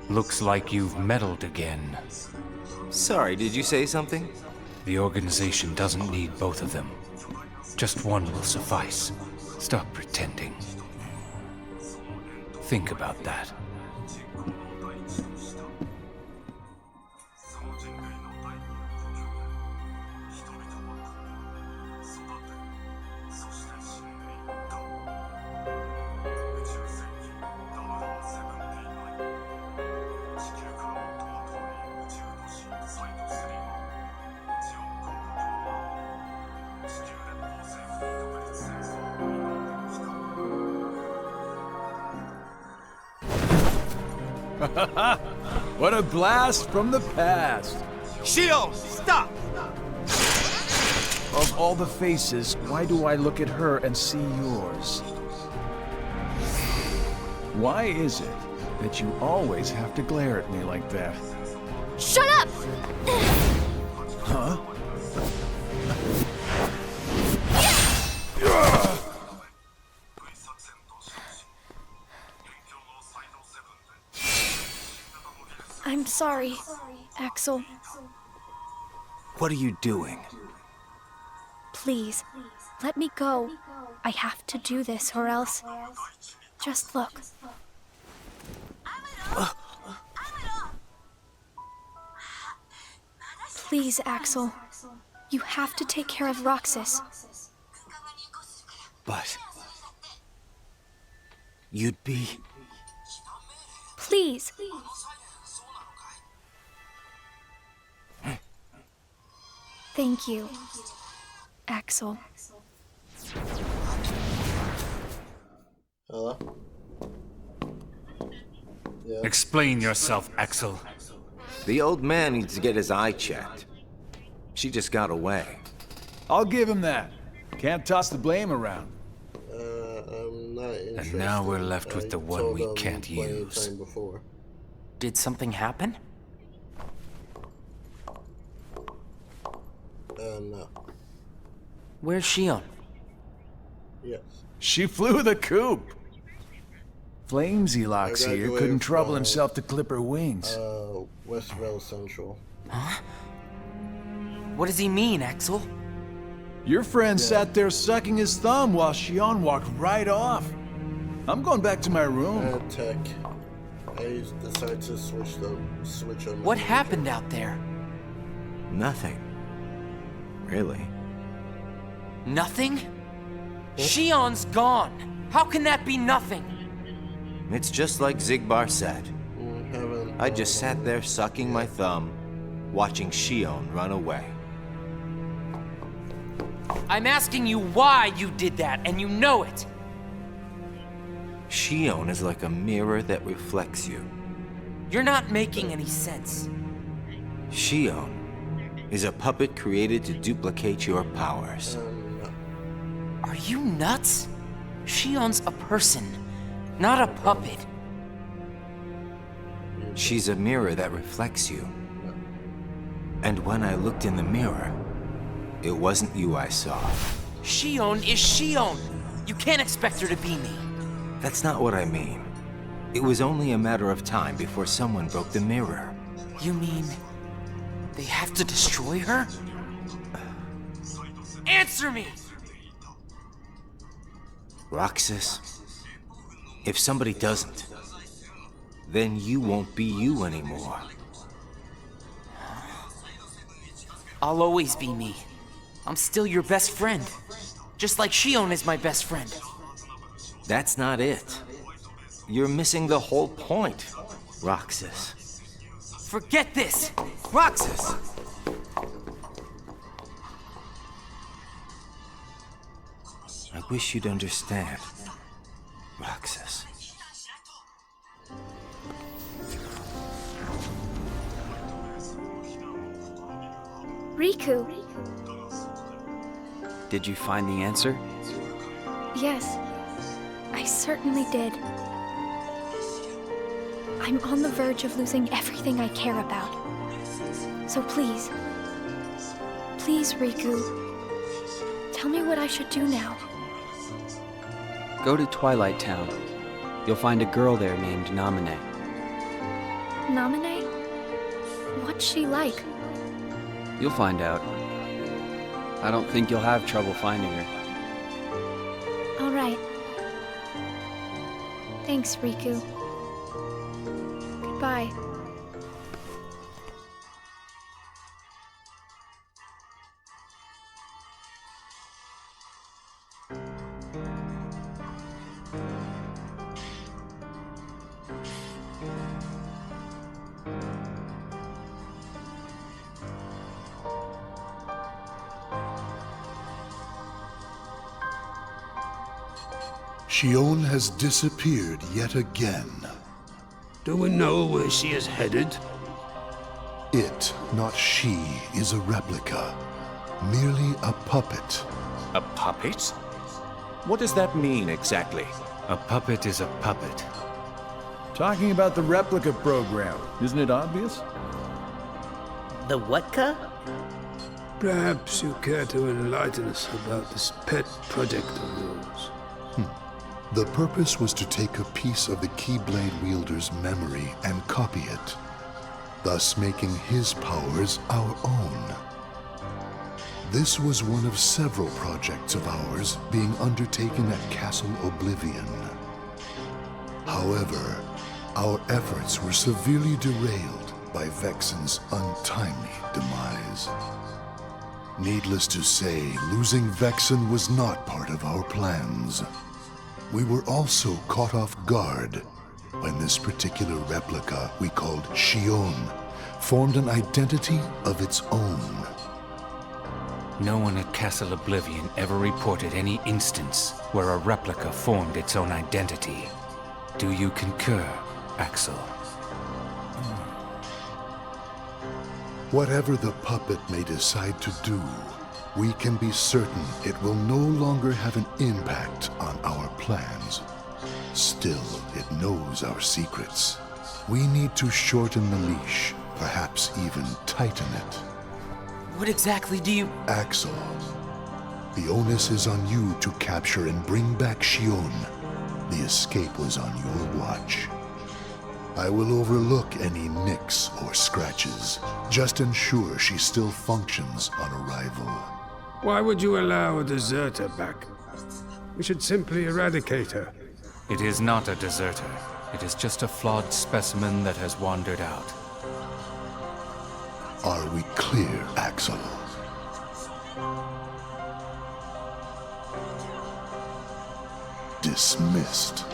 Looks like you've meddled again. Sorry, did you say something? The organization doesn't need both of them. Just one will suffice. Stop pretending. Think about that. What a blast from the past! Shio, stop! Of all the faces, why do I look at her and see yours? Why is it that you always have to glare at me like that? Shut up! Huh? I'm sorry, Axel. What are you doing? Please, let me go. I have to do this or else... Just look. Please, Axel. You have to take care of Roxas. But... you'd be... Please. Thank you, Axel. Hello? Yeah. Explain yourself, Axel. The old man needs to get his eye checked. She just got away. I'll give him that. Can't toss the blame around. I'm not interested. And now we're left with the one we can't use. Did something happen? No. Where's Shion? Yes. She flew the coop. Flamesylox here couldn't trouble himself to clip her wings. Westville Central. Huh? What does he mean, Axel? Your friend sat there sucking his thumb while Shion walked right off. I'm going back to my room. Tech. I decided to switch on. What happened out there? Nothing. Really? Nothing? Shion's gone. How can that be nothing? It's just like Zigbar said. I just sat there sucking my thumb, watching Shion run away. I'm asking you why you did that, and you know it. Shion is like a mirror that reflects you. You're not making any sense. Shion is a puppet created to duplicate your powers. Are you nuts? Shion's a person, not a puppet. She's a mirror that reflects you. And when I looked in the mirror, it wasn't you I saw. Shion is Shion. You can't expect her to be me. That's not what I mean. It was only a matter of time before someone broke the mirror. You mean they have to destroy her? Answer me! Roxas, if somebody doesn't, then you won't be you anymore. I'll always be me. I'm still your best friend. Just like Shion is my best friend. That's not it. You're missing the whole point, Roxas. Forget this! Roxas! I wish you'd understand, Roxas. Riku. Did you find the answer? Yes, I certainly did. I'm on the verge of losing everything I care about. So please, Riku, tell me what I should do now. Go to Twilight Town. You'll find a girl there named Namine. Namine? What's she like? You'll find out. I don't think you'll have trouble finding her. All right. Thanks, Riku. Goodbye. Shion has disappeared yet again. Do we know where she is headed? It, not she, is a replica. Merely a puppet. A puppet? What does that mean exactly? A puppet is a puppet. Talking about the replica program, isn't it obvious? The what-ca? Perhaps you care to enlighten us about this pet project of yours. The purpose was to take a piece of the Keyblade wielder's memory and copy it, thus making his powers our own. This was one of several projects of ours being undertaken at Castle Oblivion. However, our efforts were severely derailed by Vexen's untimely demise. Needless to say, losing Vexen was not part of our plans. We were also caught off guard when this particular replica we called Shion formed an identity of its own. No one at Castle Oblivion ever reported any instance where a replica formed its own identity. Do you concur, Axel? Whatever the puppet may decide to do, we can be certain it will no longer have an impact on our plans. Still, it knows our secrets. We need to shorten the leash, perhaps even tighten it. What exactly do you... Axel, the onus is on you to capture and bring back Shion. The escape was on your watch. I will overlook any nicks or scratches. Just ensure she still functions on arrival. Why would you allow a deserter back? We should simply eradicate her. It is not a deserter. It is just a flawed specimen that has wandered out. Are we clear, Axel? Dismissed.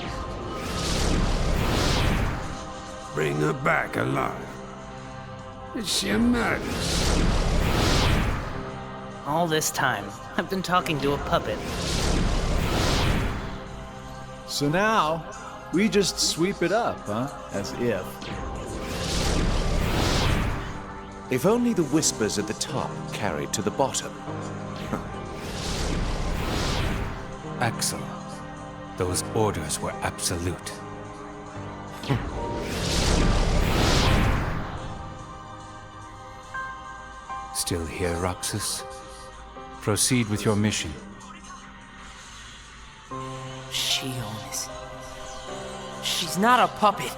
Bring her back alive. Is she a madness? All this time, I've been talking to a puppet. So now, we just sweep it up, huh? As if. If only the whispers at the top carried to the bottom. Axel, those orders were absolute. Still here, Roxas? Proceed with your mission. Shion is... She's not a puppet.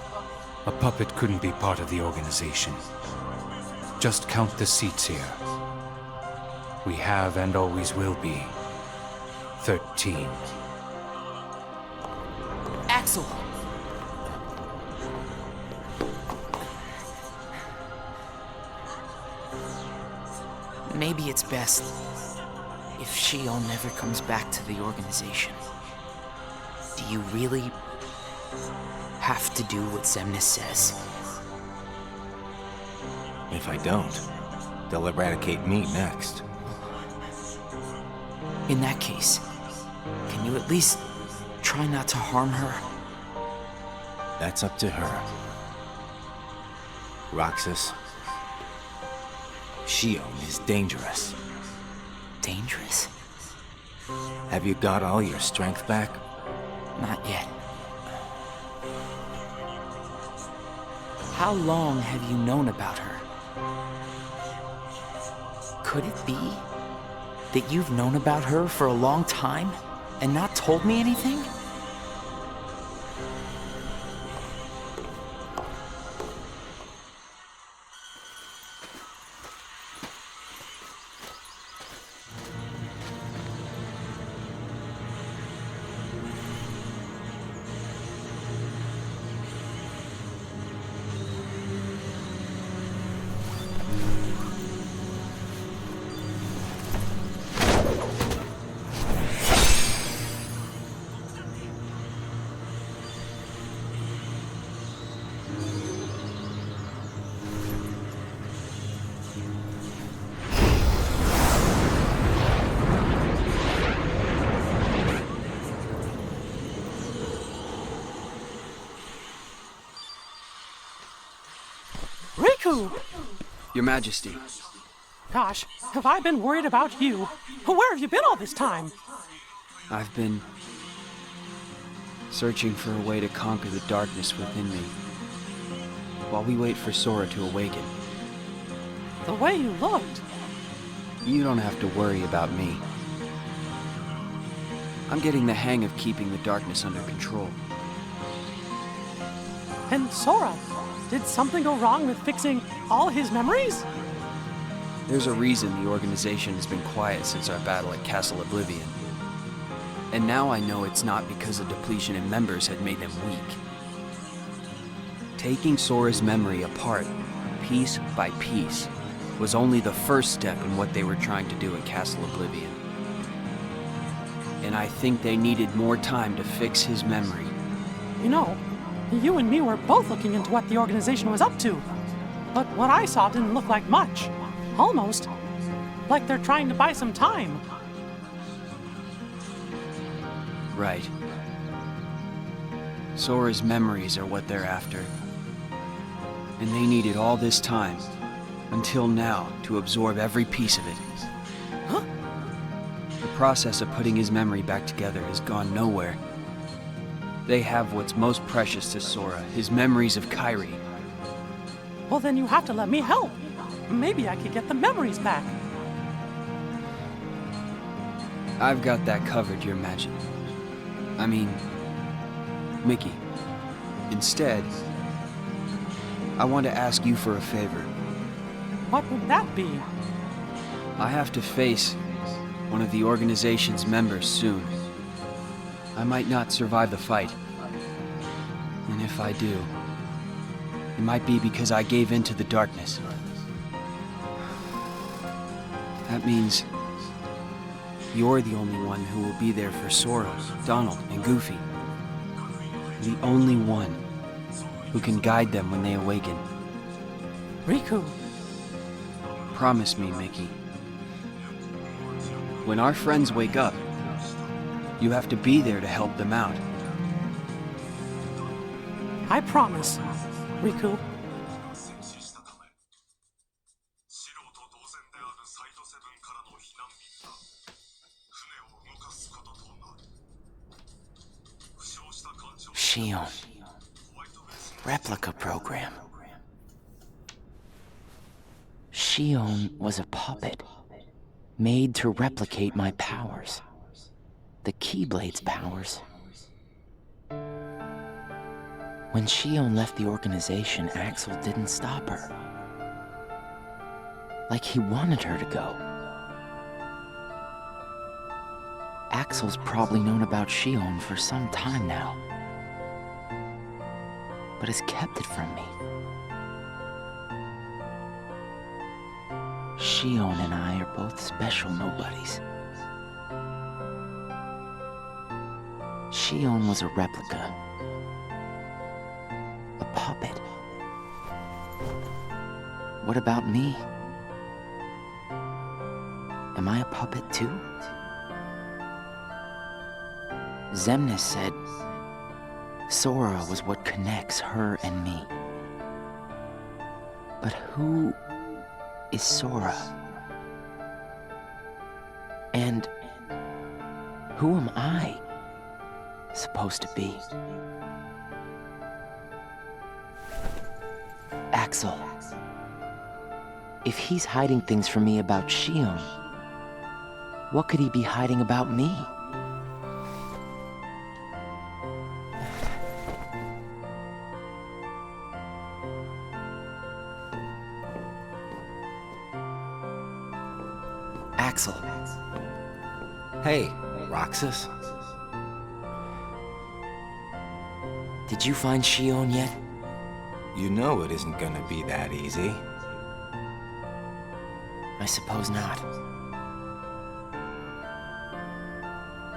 A puppet couldn't be part of the organization. Just count the seats here. We have and always will be 13. Axel! Maybe it's best if Shion never comes back to the organization. Do you really have to do what Xemnas says? If I don't, they'll eradicate me next. In that case, can you at least try not to harm her? That's up to her. Roxas, Shion is dangerous. Dangerous? Have you got all your strength back? Not yet. How long have you known about her? Could it be that you've known about her for a long time and not told me anything? Your Majesty. Gosh, have I been worried about you? Where have you been all this time? I've been searching for a way to conquer the darkness within me, while we wait for Sora to awaken. The way you looked. You don't have to worry about me. I'm getting the hang of keeping the darkness under control. And Sora, did something go wrong with fixing all his memories? There's a reason the organization has been quiet since our battle at Castle Oblivion. And now I know it's not because a depletion in members had made them weak. Taking Sora's memory apart, piece by piece, was only the first step in what they were trying to do at Castle Oblivion. And I think they needed more time to fix his memory. You know, you and me were both looking into what the organization was up to. But what I saw didn't look like much. Almost like they're trying to buy some time. Right. Sora's memories are what they're after. And they needed all this time, until now, to absorb every piece of it. Huh? The process of putting his memory back together has gone nowhere. They have what's most precious to Sora, his memories of Kairi. Well, then you have to let me help. Maybe I could get the memories back. I've got that covered, Your Majesty. I mean, Mickey. Instead, I want to ask you for a favor. What would that be? I have to face one of the organization's members soon. I might not survive the fight. And if I do, it might be because I gave in to the darkness. That means you're the only one who will be there for Sora, Donald, and Goofy. The only one who can guide them when they awaken. Riku. Promise me, Mickey. When our friends wake up, you have to be there to help them out. I promise, Riku. Shion. Replica program. Shion was a puppet, made to replicate my powers. The Keyblade's powers. When Shion left the organization, Axel didn't stop her. Like he wanted her to go. Axel's probably known about Shion for some time now, but has kept it from me. Shion and I are both special nobodies. Shion was a replica. A puppet. What about me? Am I a puppet too? Xemnas said Sora was what connects her and me. But who is Sora? And who am I supposed to be? Axel. If he's hiding things from me about Shion, what could he be hiding about me? Axel. Hey, Roxas. Did you find Shion yet? You know it isn't gonna be that easy. I suppose not.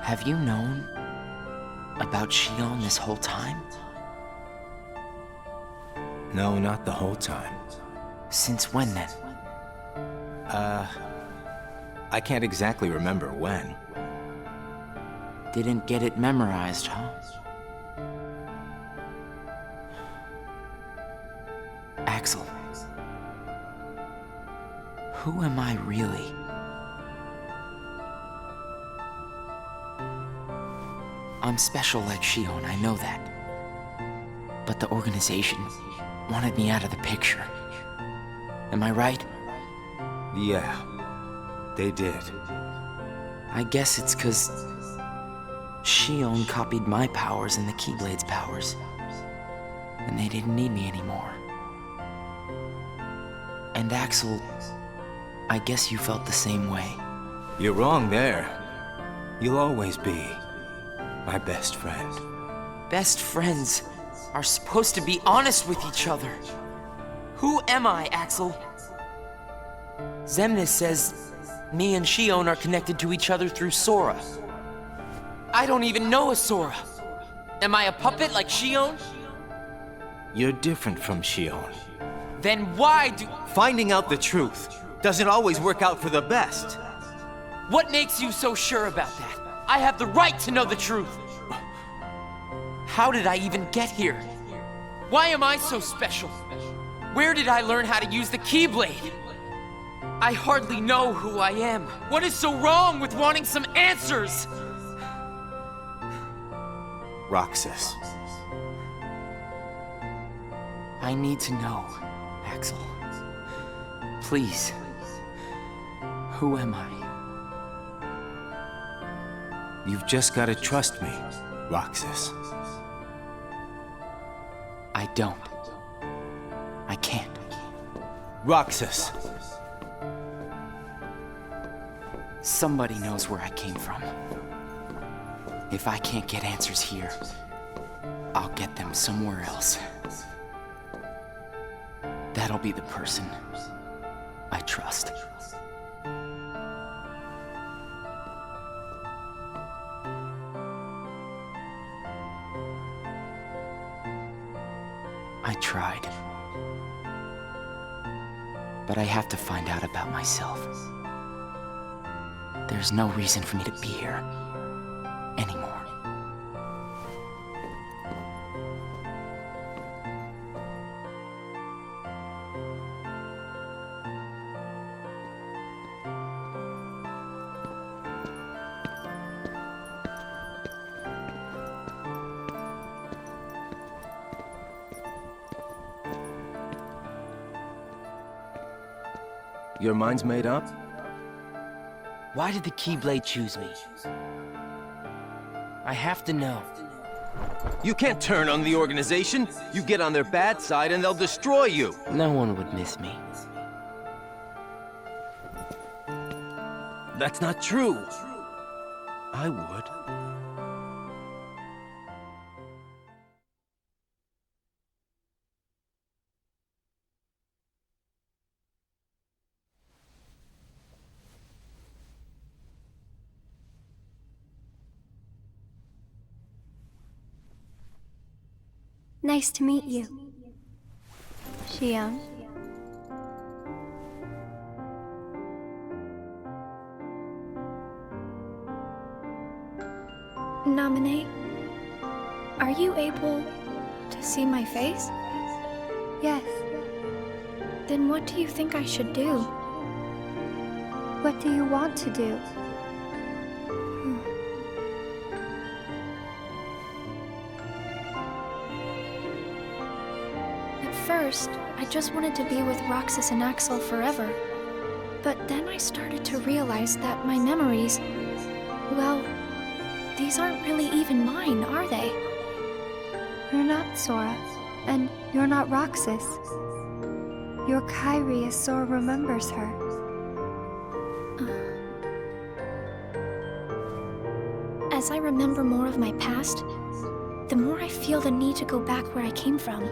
Have you known about Shion this whole time? No, not the whole time. Since when then? I can't exactly remember when. Didn't get it memorized, huh? Axel. Who am I really? I'm special like Shion, I know that. But the organization wanted me out of the picture. Am I right? Yeah, they did. I guess it's 'cause Shion copied my powers and the Keyblade's powers. And they didn't need me anymore. And Axel, I guess you felt the same way. You're wrong there. You'll always be my best friend. Best friends are supposed to be honest with each other. Who am I, Axel? Xemnas says me and Shion are connected to each other through Sora. I don't even know a Sora. Am I a puppet like Shion? You're different from Shion. Then why do... Finding out the truth doesn't always work out for the best. What makes you so sure about that? I have the right to know the truth. How did I even get here? Why am I so special? Where did I learn how to use the Keyblade? I hardly know who I am. What is so wrong with wanting some answers? Roxas. I need to know, Axel. Please. Who am I? You've just gotta trust me, Roxas. I don't. I can't. Roxas. Somebody knows where I came from. If I can't get answers here, I'll get them somewhere else. That'll be the person I trust. I tried. But I have to find out about myself. There's no reason for me to be here anymore. Your mind's made up? Why did the Keyblade choose me? I have to know. You can't turn on the organization. You get on their bad side and they'll destroy you. No one would miss me. That's not true. I would. Nice to meet you. Shion. Naminé, are you able to see my face? Yes. Then what do you think I should do? What do you want to do? At first, I just wanted to be with Roxas and Axel forever. But then I started to realize that my memories, well, these aren't really even mine, are they? You're not Sora, and you're not Roxas. You're Kairi as Sora remembers her. As I remember more of my past, the more I feel the need to go back where I came from.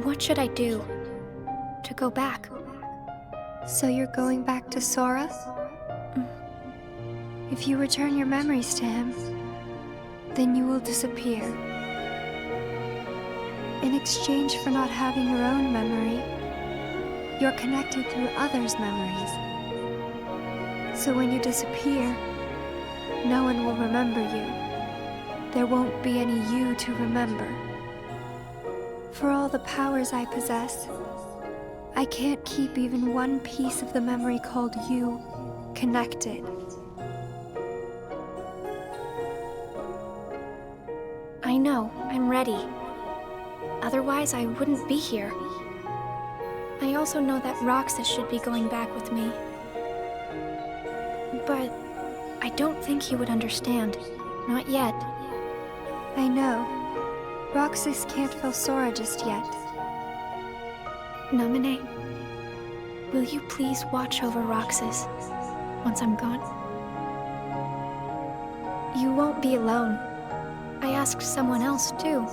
What should I do to go back? So you're going back to Sora? If you return your memories to him, then you will disappear. In exchange for not having your own memory, you're connected through others' memories. So when you disappear, no one will remember you. There won't be any you to remember. For all the powers I possess, I can't keep even one piece of the memory called you connected. I know, I'm ready. Otherwise, I wouldn't be here. I also know that Roxas should be going back with me. But I don't think he would understand. Not yet. I know. Roxas can't feel Sora just yet. Naminé, will you please watch over Roxas once I'm gone? You won't be alone. I asked someone else, too.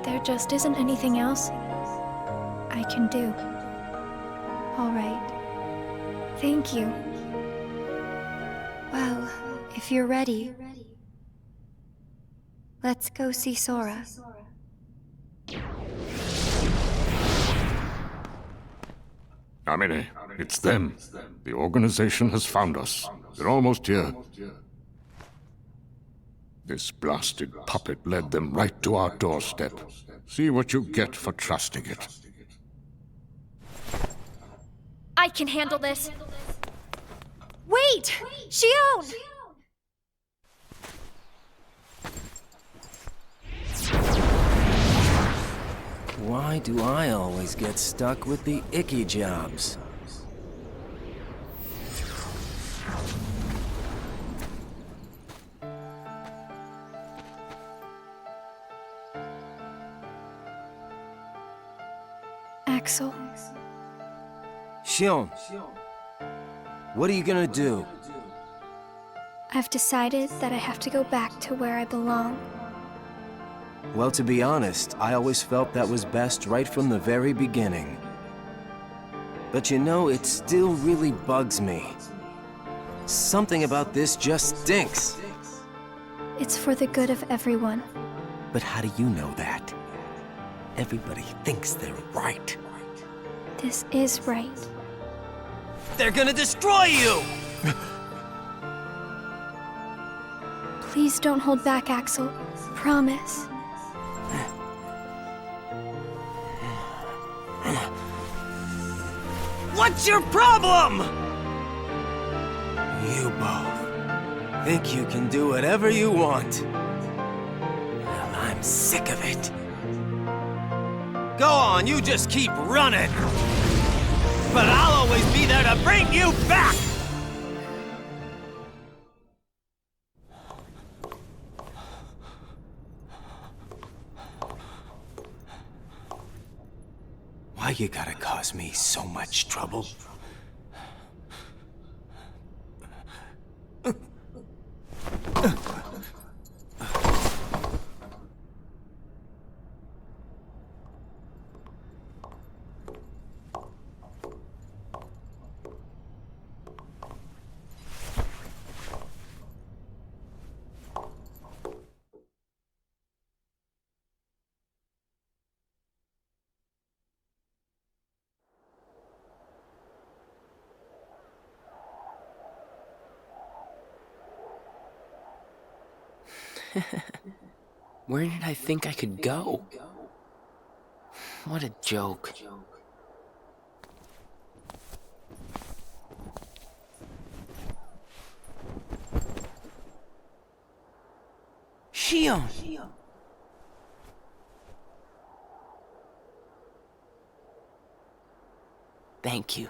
There just isn't anything else I can do. All right. Thank you. Well, if you're ready, let's go see Sora. Naminé, it's them. The organization has found us. They're almost here. This blasted puppet led them right to our doorstep. See what you get for trusting it. I can handle this. Wait! Shion! Why do I always get stuck with the icky jobs? Axel. Shion, what are you gonna do? I've decided that I have to go back to where I belong. Well, to be honest, I always felt that was best right from the very beginning. But you know, it still really bugs me. Something about this just stinks. It's for the good of everyone. But how do you know that? Everybody thinks they're right. This is right. They're gonna destroy you! Please don't hold back, Axel. Promise. What's your problem? You both think you can do whatever you want. Well, I'm sick of it. Go on, you just keep running. But I'll always be there to bring you back! Why you gotta cause me so much trouble? Where did I think I could go? What a joke. Shion! Thank you.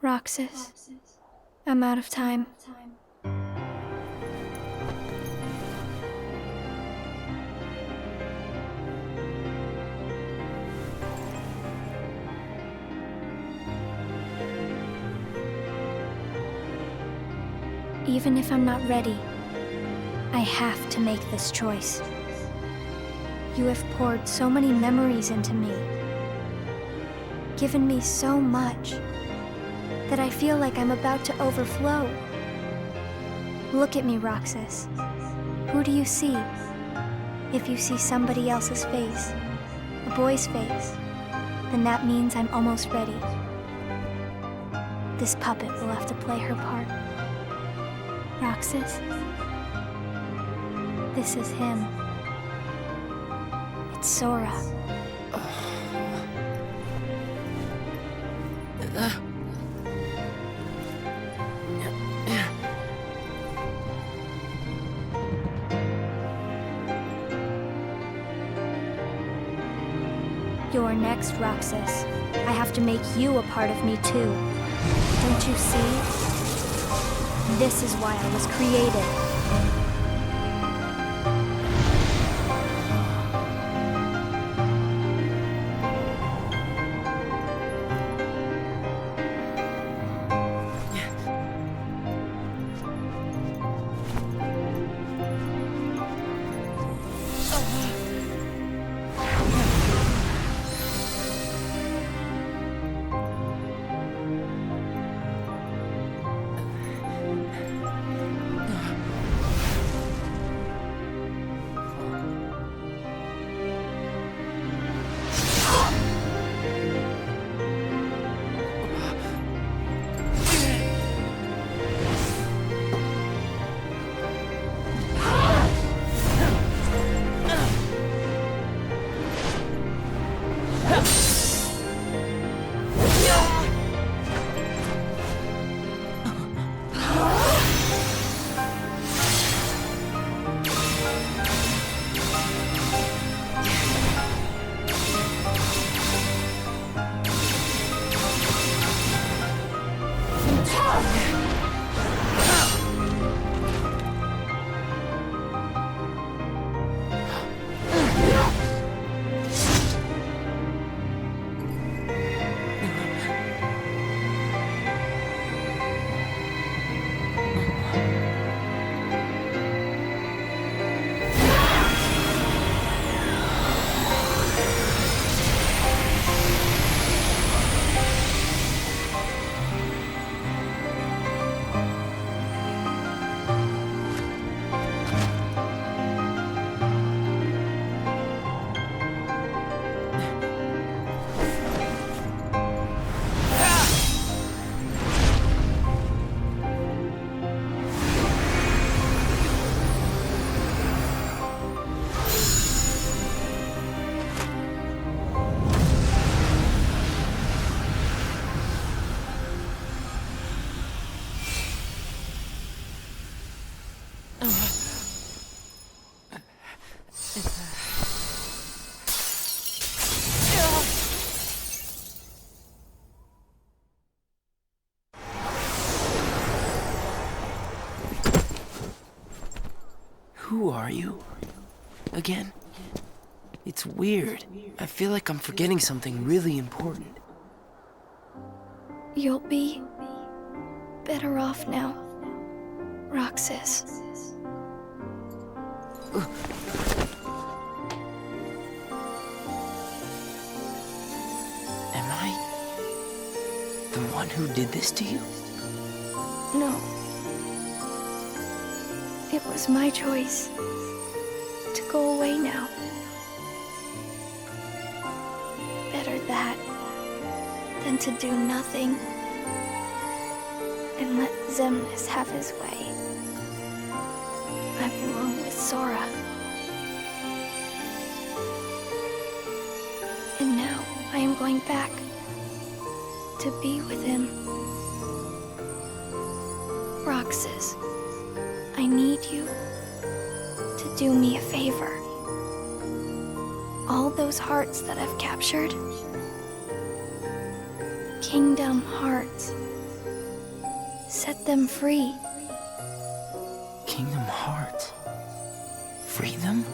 Roxas, I'm out of time. Even if I'm not ready, I have to make this choice. You have poured so many memories into me, given me so much, that I feel like I'm about to overflow. Look at me, Roxas. Who do you see? If you see somebody else's face, a boy's face, then that means I'm almost ready. This puppet will have to play her part. Roxas, this is him. It's Sora. You're next, Roxas. I have to make you a part of me too. Don't you see? This is why I was created. Who are you? Again? It's weird. I feel like I'm forgetting something really important. You'll be better off now, Roxas. Am I the one who did this to you? No. It was my choice to go away now. Better that than to do nothing and let Xemnas have his way. I belong with Sora. And now I am going back to be with him. Roxas, I need you to do me a favor. All those hearts that I've captured, Kingdom Hearts, set them free. Kingdom Hearts? Free them?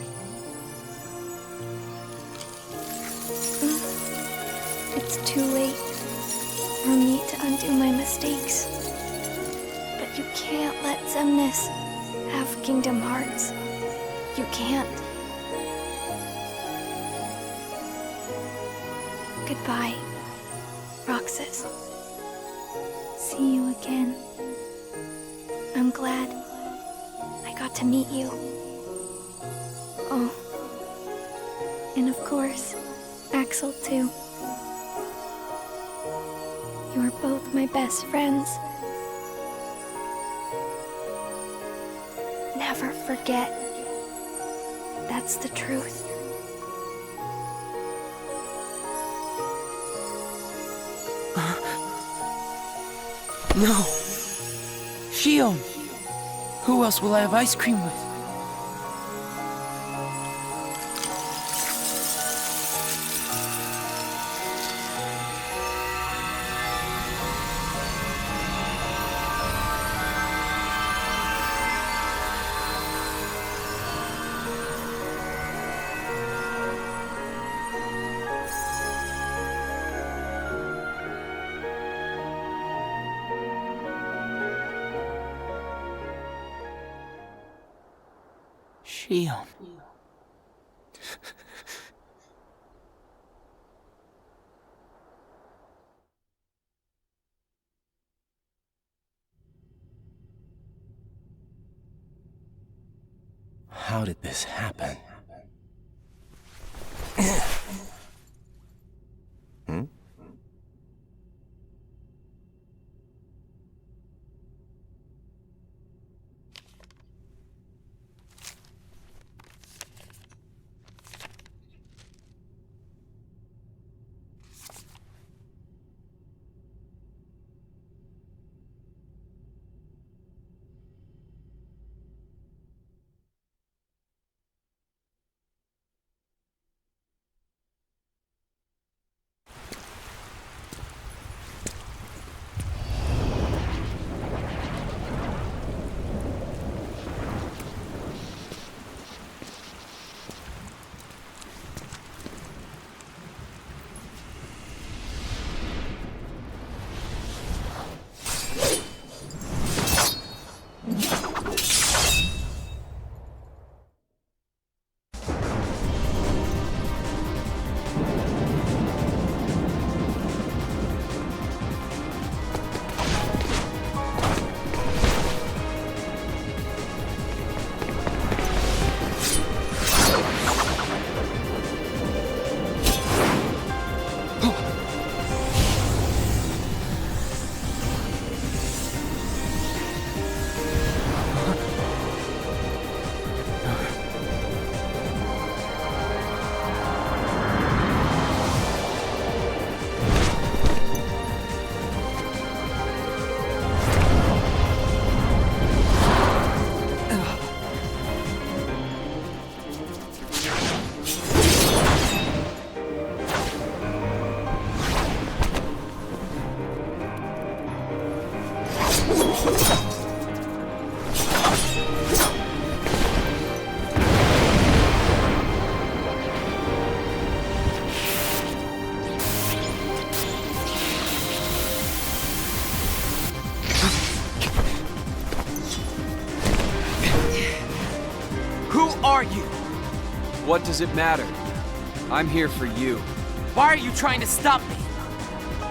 It's too late for me to undo my mistakes. But you can't let Xemnas have Kingdom Hearts. You can't. Goodbye, Roxas. See you again. I'm glad I got to meet you. Oh, and of course, Axel too. You are both my best friends. Never forget. That's the truth. No! Shion! Who else will I have ice cream with? Shion. How did this happen? Hmm? What does it matter? I'm here for you. Why are you trying to stop me?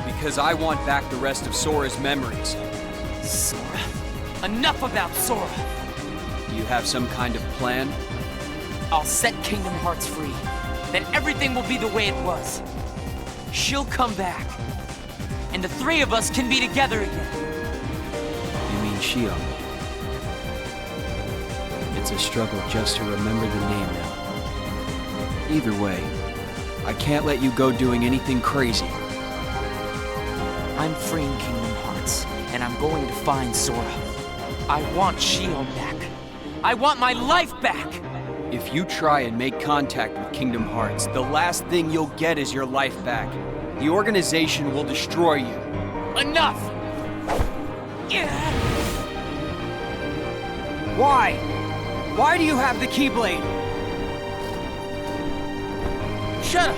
Because I want back the rest of Sora's memories. Sora? Enough about Sora! Do you have some kind of plan? I'll set Kingdom Hearts free. Then everything will be the way it was. She'll come back. And the three of us can be together again. You mean Shio? It's a struggle just to remember the name now. Either way, I can't let you go doing anything crazy. I'm freeing Kingdom Hearts, and I'm going to find Sora. I want Shio back. I want my life back! If you try and make contact with Kingdom Hearts, the last thing you'll get is your life back. The organization will destroy you. Enough! Why? Why do you have the Keyblade? Shut up!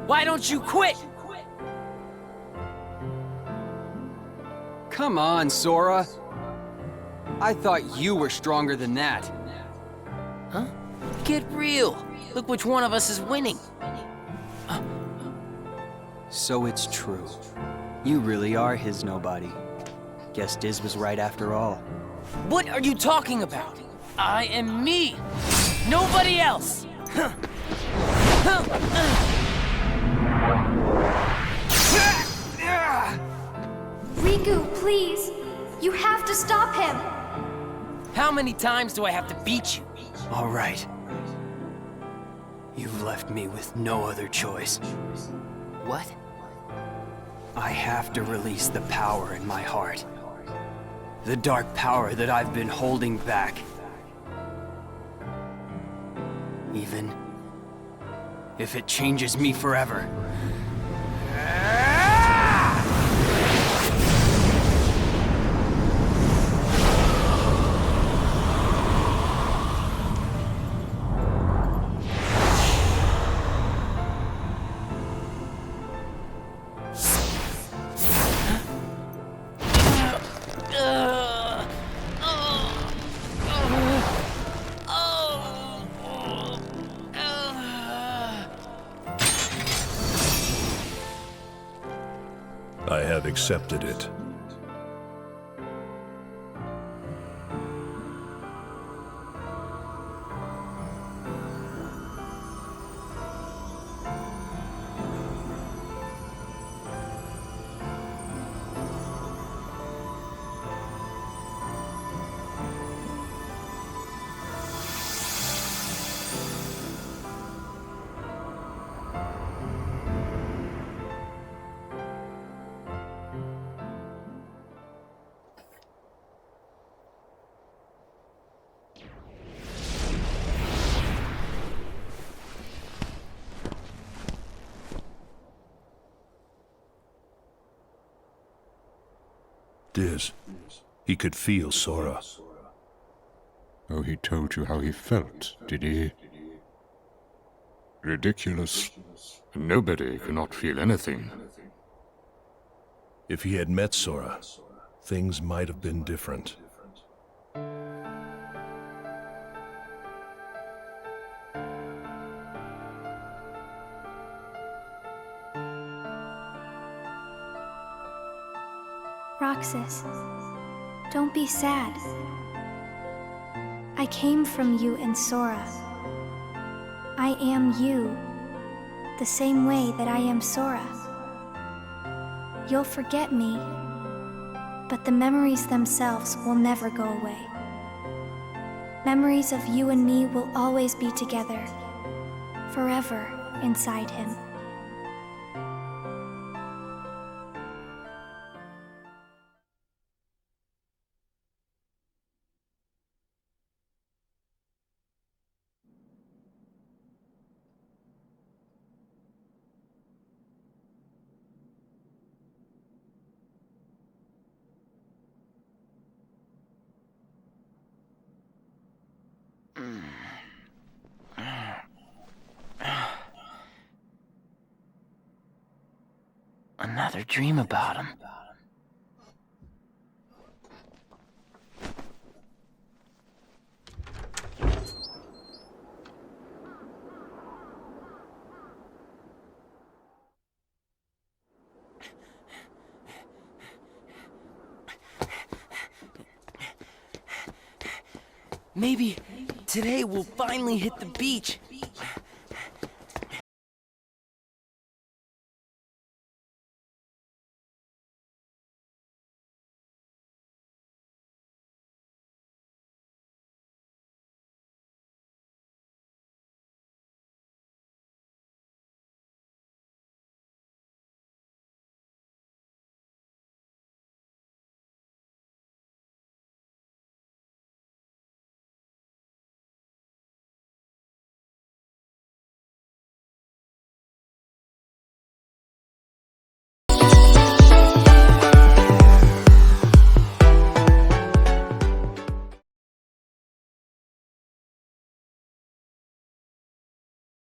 Why don't you quit? Come on, Sora. I thought you were stronger than that. Huh? Get real. Look which one of us is winning. So it's true. You really are his nobody. Guess Diz was right after all. What are you talking about? I am me. Nobody else. Riku, please! You have to stop him! How many times do I have to beat you? All right. You've left me with no other choice. What? I have to release the power in my heart. The dark power that I've been holding back. Even if it changes me forever. I have accepted it. Diz, he could feel Sora. Oh, he told you how he felt, did he? Ridiculous. Nobody cannot feel anything. If he had met Sora, things might have been different. Roxas, don't be sad. I came from you and Sora. I am you, the same way that I am Sora. You'll forget me, but the memories themselves will never go away. Memories of you and me will always be together, forever inside him. Another dream about him. Maybe today we'll finally hit the beach.